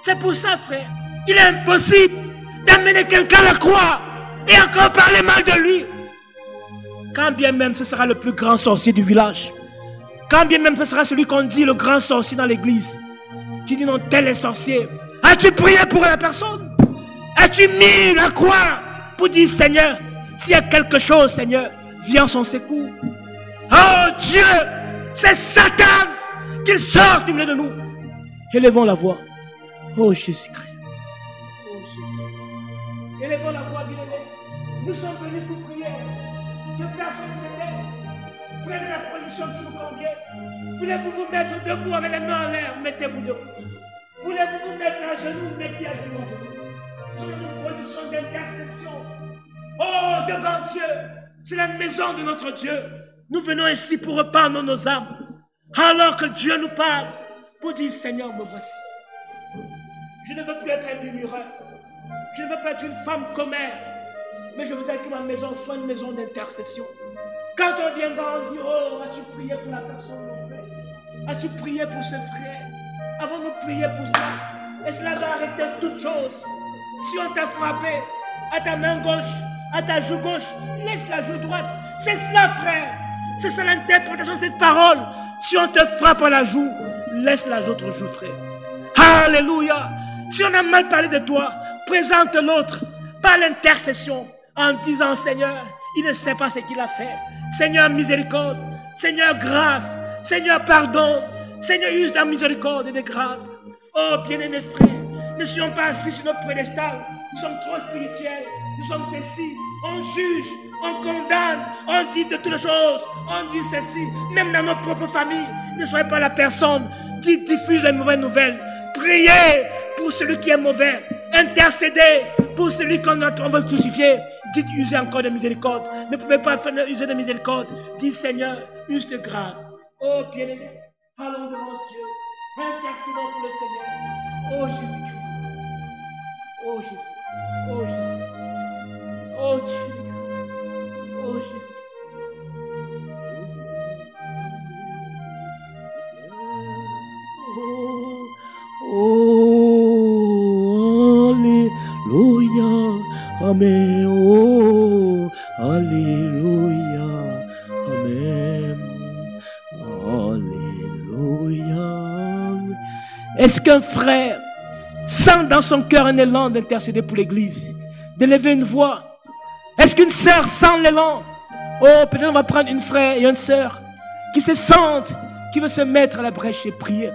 Speaker 3: C'est pour ça, frère. Il est impossible d'amener quelqu'un à la croix et encore parler mal de lui. Quand bien même ce sera le plus grand sorcier du village. Quand bien même ce sera celui qu'on dit le grand sorcier dans l'église. Tu dis non, tel est sorcier. As-tu prié pour la personne? As-tu mis la croix pour dire, Seigneur, s'il y a quelque chose, Seigneur, viens en son secours. Oh Dieu, c'est Satan qu'il sort du milieu de nous. Élevons la voix. Oh Jésus-Christ. Oh Jésus. Élevons la voix, bien-aimés. Nous sommes venus pour prier. Que personne ne s'éteinte. Prenez la position qui vous convient. Voulez-vous vous mettre debout avec les mains en l'air? Mettez-vous debout. Voulez-vous vous mettre à genoux? Mettez à genoux. Sur une position d'intercession. Oh, devant Dieu, c'est la maison de notre Dieu. Nous venons ici pour reprendre nos âmes. Alors que Dieu nous parle, pour dire, Seigneur, me voici. Je ne veux plus être un murmureur. Je ne veux pas être une femme commère. Mais je voudrais que ma maison soit une maison d'intercession. Quand on viendra, on dira, oh, as-tu prié pour la personne, mon frère? As-tu prié pour ce frère? Avons-nous prié pour cela? Et cela va arrêter toute chose. Si on t'a frappé à ta main gauche, à ta joue gauche, laisse la joue droite. C'est cela, frère. C'est ça l'interprétation de cette parole. Si on te frappe à la joue, laisse la autre joue, frère. Alléluia. Si on a mal parlé de toi, présente l'autre par l'intercession en disant, Seigneur, il ne sait pas ce qu'il a fait. Seigneur, miséricorde. Seigneur, grâce. Seigneur, pardon. Seigneur, use de la miséricorde et de grâce. Oh, bien-aimés frères, ne soyons pas assis sur notre pédestal. Nous sommes trop spirituels. Nous sommes ceci. On juge, on condamne, on dit de toutes les choses. On dit ceci, même dans notre propre famille. Ne soyez pas la personne qui diffuse les mauvaises nouvelles. Priez pour celui qui est mauvais. Intercédez pour celui qu'on veut crucifier. Dites, usez encore de miséricorde. Ne pouvez pas user de miséricorde. Dites, Seigneur, use de grâce. Oh, bien-aimé, allons devant Dieu. Intercédons pour le Seigneur. Oh, Jésus-Christ. Oh, Jésus. Oh, Jésus. Oh, Dieu. Oh, Jésus. Oh, oh, Amen. Oh, Alléluia. Amen. Alléluia. Est-ce qu'un frère sent dans son cœur un élan d'intercéder pour l'église, d'élever une voix? Est-ce qu'une sœur sent l'élan? Oh, peut-être on va prendre une frère et une sœur qui se sentent, qui veut se mettre à la brèche et prier.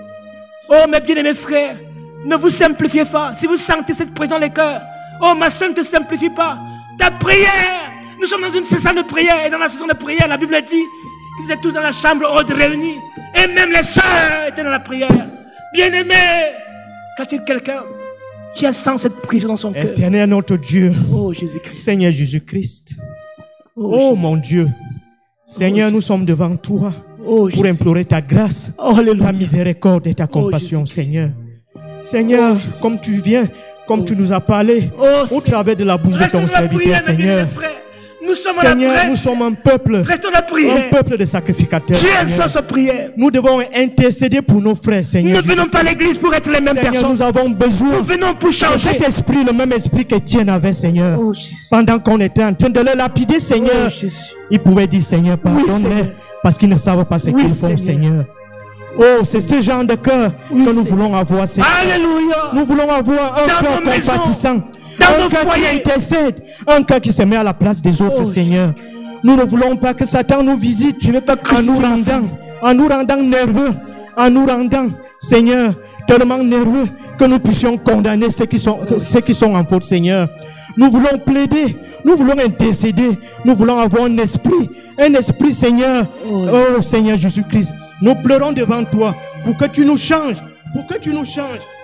Speaker 3: Oh, mes bien-aimés frères, ne vous simplifiez pas. Si vous sentez cette pression dans les cœurs, oh, ma sœur, ne te simplifie pas. Ta prière, nous sommes dans une session de prière, et dans la session de prière, la Bible dit qu'ils étaient tous dans la chambre haute réunis, et même les sœurs étaient dans la prière. Bien-aimés, qu'a-t-il quelqu'un qui a senti cette pression dans son cœur?
Speaker 5: Éternel notre Dieu,
Speaker 3: oh Jésus-Christ,
Speaker 5: Seigneur Jésus-Christ,
Speaker 3: oh
Speaker 5: mon Dieu, Seigneur, nous sommes devant toi pour implorer ta grâce, ta miséricorde et ta compassion, Seigneur. Seigneur, comme tu viens, comme tu nous as parlé, au travers de la bouche de ton serviteur, Seigneur.
Speaker 3: Nous sommes
Speaker 5: Seigneur, nous sommes un peuple de sacrificateurs.
Speaker 3: Dieu exauce sa prière.
Speaker 5: Nous devons intercéder pour nos frères, Seigneur.
Speaker 3: Nous ne venons pas à l'église pour être les mêmes personnes.
Speaker 5: Nous avons besoin.
Speaker 3: Nous venons pour changer.
Speaker 5: Cet esprit, le même esprit qu'Étienne avait, Seigneur. Pendant qu'on était en train de le lapider, Seigneur, il pouvait dire, Seigneur, pardonne-les, parce qu'ils ne savent pas ce qu'ils font, Seigneur. Oh, c'est ce genre de cœur que nous voulons avoir, Seigneur.
Speaker 3: Alléluia.
Speaker 5: Nous voulons avoir un cœur compatissant. Un cœur qui intercède, un cœur qui se met à la place des autres, Seigneur. Nous ne voulons pas que Satan nous visite en nous rendant nerveux, en nous rendant, Seigneur, tellement nerveux que nous puissions condamner ceux qui sont en faute, Seigneur. Nous voulons plaider, nous voulons intercéder, nous voulons avoir un esprit, Seigneur. Oh, Seigneur Jésus-Christ, nous pleurons devant toi pour que tu nous changes,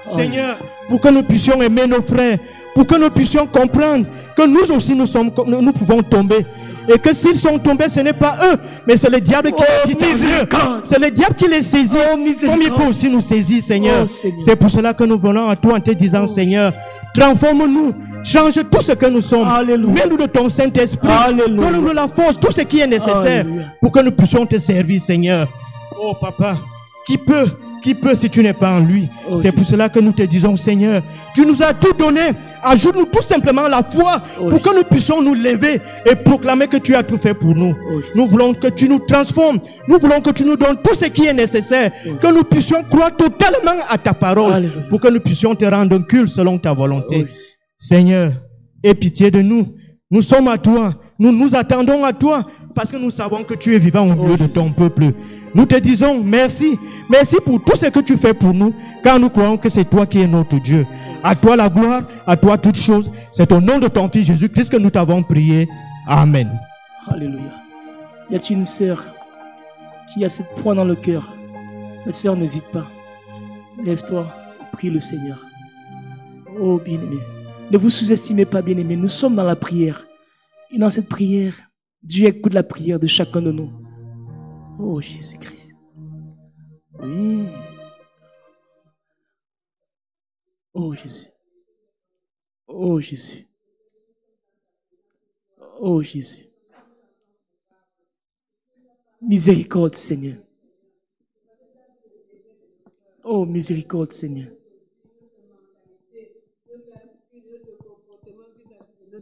Speaker 5: Seigneur, pour que nous puissions aimer nos frères, pour que nous puissions comprendre que nous aussi nous pouvons tomber. Et que s'ils sont tombés, ce n'est pas eux, mais c'est le diable qui habite en eux. C'est le diable qui les saisit. Comme il peut aussi nous saisir, Seigneur. C'est pour cela que nous venons à toi en te disant, Seigneur, transforme-nous, change tout ce que nous sommes. Mets-nous de ton Saint-Esprit. Donne-nous la force, tout ce qui est nécessaire pour que nous puissions te servir, Seigneur. Oh, Papa, qui peut si tu n'es pas en lui? C'est pour cela que nous te disons, Seigneur, tu nous as tout donné. Ajoute-nous tout simplement la foi pour que nous puissions nous lever et proclamer que tu as tout fait pour nous. Nous voulons que tu nous transformes. Nous voulons que tu nous donnes tout ce qui est nécessaire. Que nous puissions croire totalement à ta parole pour que nous puissions te rendre un culte selon ta volonté. Seigneur, aie pitié de nous. Nous sommes à toi. Nous nous attendons à toi parce que nous savons que tu es vivant au milieu de ton peuple. Nous te disons merci. Merci pour tout ce que tu fais pour nous, car nous croyons que c'est toi qui es notre Dieu. À toi la gloire, à toi toutes choses. C'est au nom de ton Fils Jésus-Christ que nous t'avons prié. Amen.
Speaker 3: Alléluia. Y a-t-il une sœur qui a cette foi dans le cœur? La sœur, n'hésite pas. Lève-toi et prie le Seigneur. Oh bien-aimé, ne vous sous-estimez pas, bien-aimé. Nous sommes dans la prière. Et dans cette prière, Dieu écoute la prière de chacun de nous. Oh Jésus-Christ. Oui. Oh Jésus. Oh Jésus. Oh Jésus. Miséricorde, Seigneur. Oh miséricorde, Seigneur.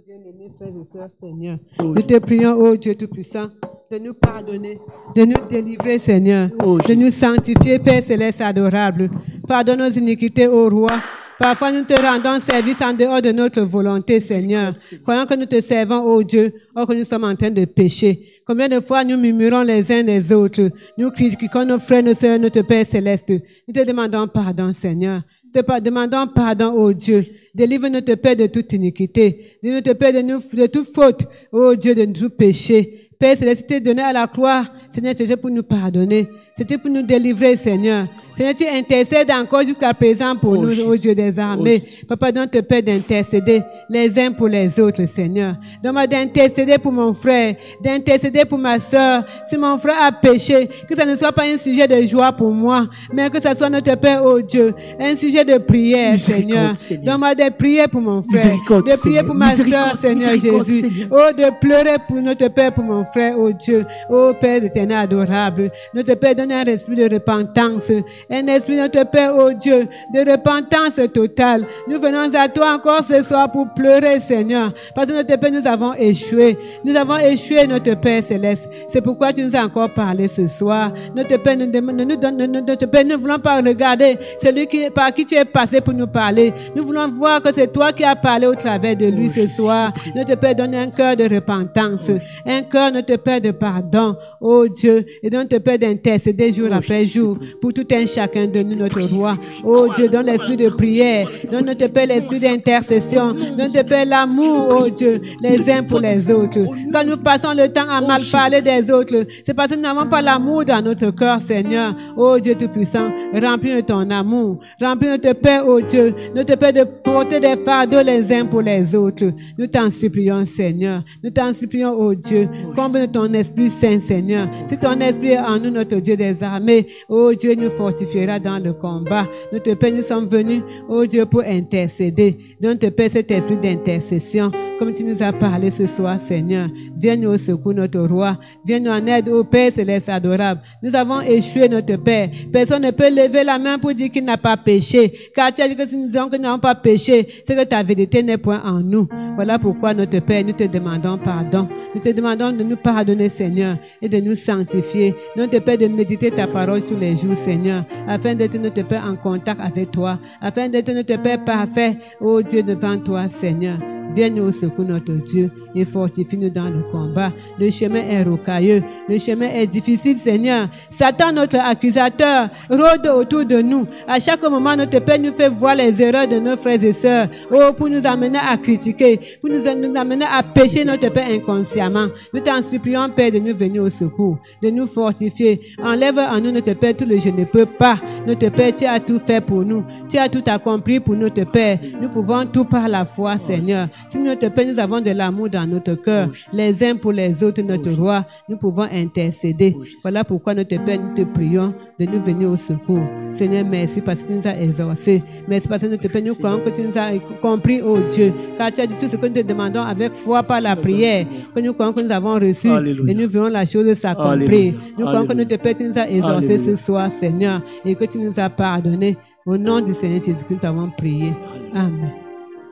Speaker 6: Bien-aimés frères et sœurs, Seigneur, nous te prions, ô Dieu Tout-Puissant, de nous pardonner, de nous délivrer, Seigneur, de nous sanctifier, Père Céleste adorable. Pardonne nos iniquités, ô Roi. Parfois, nous te rendons service en dehors de notre volonté, Seigneur. Croyons que nous te servons, ô Dieu, or que nous sommes en train de pécher. Combien de fois nous murmurons les uns les autres, nous critiquons nos frères, nos sœurs, notre Père Céleste. Nous te demandons pardon, Seigneur. Te demandons pardon, ô Dieu. Délivre notre Père de toute iniquité. Délivre notre Père de toute faute, ô Dieu, de tout péché. Père Céleste, tu t'es donné à la croix. Seigneur, c'était pour nous pardonner. C'était pour nous délivrer, Seigneur. Seigneur, tu intercèdes encore jusqu'à présent pour nous, ô Dieu des armées. Papa, donne-te Père d'intercéder les uns pour les autres, Seigneur. Donne-moi d'intercéder pour mon frère, d'intercéder pour ma soeur. Si mon frère a péché, que ça ne soit pas un sujet de joie pour moi, mais que ça soit notre Père, ô Dieu, un sujet de prière, Seigneur. Donne-moi de prier pour mon frère, de prier pour ma soeur, Seigneur Jésus. De pleurer pour notre Père, pour mon frère, ô Dieu. Ô Père éternel adorable, notre Père, donne un esprit de repentance, un esprit, notre Père, oh Dieu, de repentance totale. Nous venons à toi encore ce soir pour pleurer, Seigneur, parce que notre Père, nous avons échoué. Nous avons échoué, notre Père céleste. C'est pourquoi tu nous as encore parlé ce soir. Notre Père, notre Père, nous ne voulons pas regarder celui par qui tu es passé pour nous parler. Nous voulons voir que c'est toi qui as parlé au travers de lui ce soir. Notre Père, donne un cœur de repentance, un cœur, notre Père, de pardon, oh Dieu, et donne, notre Père, d'intercéder jour après jour pour tout un chacun de nous, notre roi. Oh Dieu, donne l'esprit de prière, donne, notre Père, l'esprit d'intercession, donne, notre Père, l'amour, oh Dieu, les uns pour les autres. Quand nous passons le temps à mal parler des autres, c'est parce que nous n'avons pas l'amour dans notre cœur, Seigneur. Oh Dieu Tout-Puissant, remplis de ton amour, remplis notre Père, oh Dieu, notre Père, de porter des fardeaux les uns pour les autres. Nous t'en supplions, Seigneur. Nous t'en supplions, oh Dieu, comble de ton Esprit Saint, Seigneur. Si ton Esprit est en nous, notre Dieu des armées, oh Dieu, nous fortifiera dans le combat. Notre Père, nous sommes venus, oh Dieu, pour intercéder. Notre Père, cet esprit d'intercession, comme tu nous as parlé ce soir, Seigneur. Viens nous au secours, notre roi. Viens nous en aide, ô Père céleste adorable. Nous avons échoué, notre Père. Personne ne peut lever la main pour dire qu'il n'a pas péché. Car tu as dit que si nous disons que nous n'avons pas péché, c'est que ta vérité n'est point en nous. Voilà pourquoi, notre Père, nous te demandons pardon. Nous te demandons de nous pardonner, Seigneur, et de nous sanctifier. Notre Père, de méditer ta parole tous les jours, Seigneur, afin d'être, notre Père, en contact avec toi, afin d'être, notre Père, parfait, ô Dieu, devant toi, Seigneur. Viens nous au secours, notre Dieu, et fortifie-nous dans le combat. Le chemin est rocailleux, le chemin est difficile, Seigneur. Satan, notre accusateur, rôde autour de nous. À chaque moment, notre Père nous fait voir les erreurs de nos frères et sœurs. Oh, pour nous amener à critiquer, pour nous amener à pécher, notre Père, inconsciemment. Nous t'en supplions, Père, de nous venir au secours, de nous fortifier. Enlève en nous, notre Père, tout le je ne peux pas. Notre Père, tu as tout fait pour nous. Tu as tout accompli pour notre Père. Nous pouvons tout par la foi, Seigneur. Si notre Père, nous avons de l'amour dans notre cœur, les uns pour les autres, notre roi, nous pouvons intercéder. Voilà pourquoi, notre Père, nous te prions de nous venir au secours. Seigneur, merci parce que tu nous as exaucés. Merci parce que notre Père, nous croyons que tu nous as compris, oh Dieu. Car tu as dit tout ce que nous te demandons avec foi par la prière, que nous croyons que nous avons reçu. Alléluia. Et nous verrons la chose s'accomplir. Nous croyons que notre Père, tu nous as exaucés ce soir, Seigneur, et que tu nous as pardonné. Au nom du Seigneur Jésus-Christ, nous t'avons prié. Amen.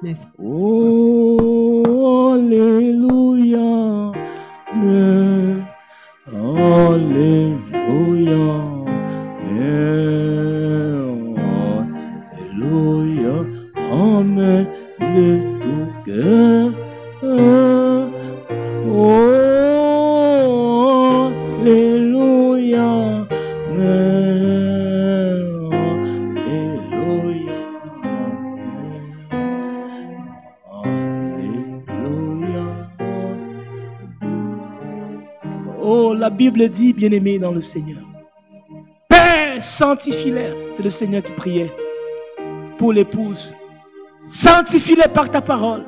Speaker 6: Merci.
Speaker 3: Oh, Alléluia. Alléluia. Alléluia. Amen. De tout cœur. Oh, Alléluia. Oh, la Bible dit, bien-aimé dans le Seigneur, Père, sanctifie-les. C'est le Seigneur qui priait pour l'épouse. Sanctifie-les par ta parole,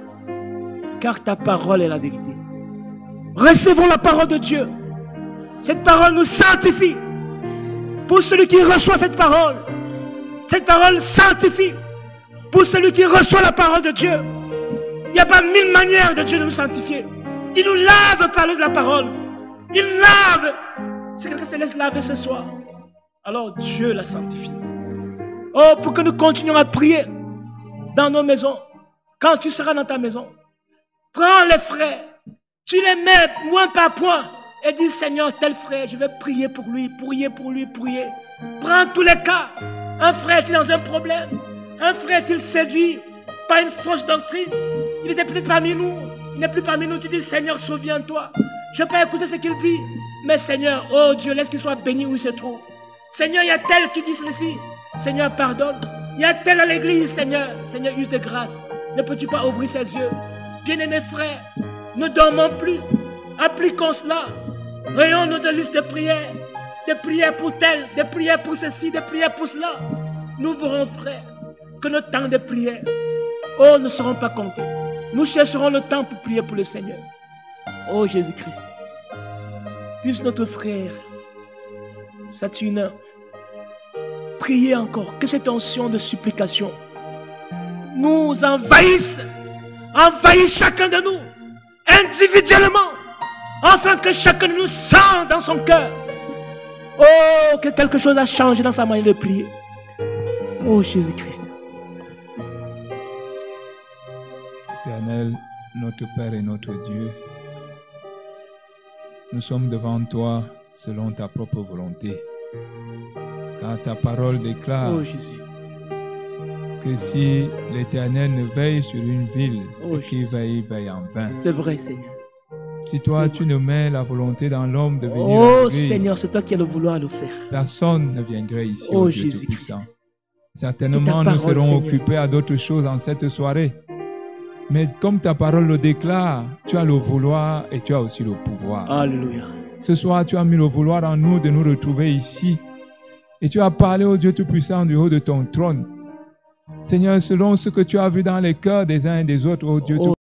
Speaker 3: car ta parole est la vérité. Recevons la parole de Dieu. Cette parole nous sanctifie. Pour celui qui reçoit cette parole sanctifie. Pour celui qui reçoit la parole de Dieu, il n'y a pas 1000 manières de Dieu de nous sanctifier. Il nous lave par de la parole. Il lave. Si quelqu'un se laisse laver ce soir, alors Dieu l'a sanctifié. Oh, pour que nous continuions à prier dans nos maisons. Quand tu seras dans ta maison, prends les frères, tu les mets point par point et dis, Seigneur, tel frère, je vais prier pour lui, prier. Prends tous les cas. Un frère est dans un problème, un frère est-il séduit par une fausse doctrine, il était peut-être parmi nous, il n'est plus parmi nous, tu dis, Seigneur, souviens-toi. Je ne vais pas écouter ce qu'il dit, mais Seigneur, oh Dieu, laisse qu'il soit béni où il se trouve. Seigneur, il y a tel qui dit ceci, Seigneur, pardonne. Il y a tel à l'église, Seigneur, use de grâce. Ne peux-tu pas ouvrir ses yeux? Bien-aimés frères, ne dormons plus, appliquons cela. Voyons notre liste de prières, des prières pour tel, des prières pour ceci, des prières pour cela. Nous verrons, frères, que nos temps de prière, oh, ne seront pas comptés. Nous chercherons le temps pour prier pour le Seigneur. Oh Jésus-Christ, puisse notre frère Saturnin prier encore, que cette onction de supplication nous envahisse chacun de nous, individuellement, afin que chacun de nous sente dans son cœur
Speaker 4: Oh, que quelque chose a changé dans sa manière de prier. Oh, Jésus-Christ.
Speaker 7: Éternel, notre Père et notre Dieu, nous sommes devant toi selon ta propre volonté. Car ta parole déclare que si l'Éternel ne veille sur une ville, ceux qui veillent, veillent en vain.
Speaker 4: C'est vrai, Seigneur.
Speaker 7: Si toi, tu ne mets la volonté dans l'homme de venir
Speaker 4: à
Speaker 7: l'église,
Speaker 4: Seigneur, c'est toi qui as le vouloir le faire.
Speaker 7: Personne ne viendrait ici, au Dieu Tout-Puissant. Certainement,
Speaker 4: parole,
Speaker 7: nous serons
Speaker 4: Seigneur,
Speaker 7: occupés à d'autres choses en cette soirée. Mais comme ta parole le déclare, tu as le vouloir et tu as aussi le pouvoir.
Speaker 4: Alléluia.
Speaker 7: Ce soir, tu as mis le vouloir en nous de nous retrouver ici. Et tu as parlé au Dieu Tout-Puissant du haut de ton trône. Seigneur, selon ce que tu as vu dans les cœurs des uns et des autres, ô Dieu Tout-Puissant,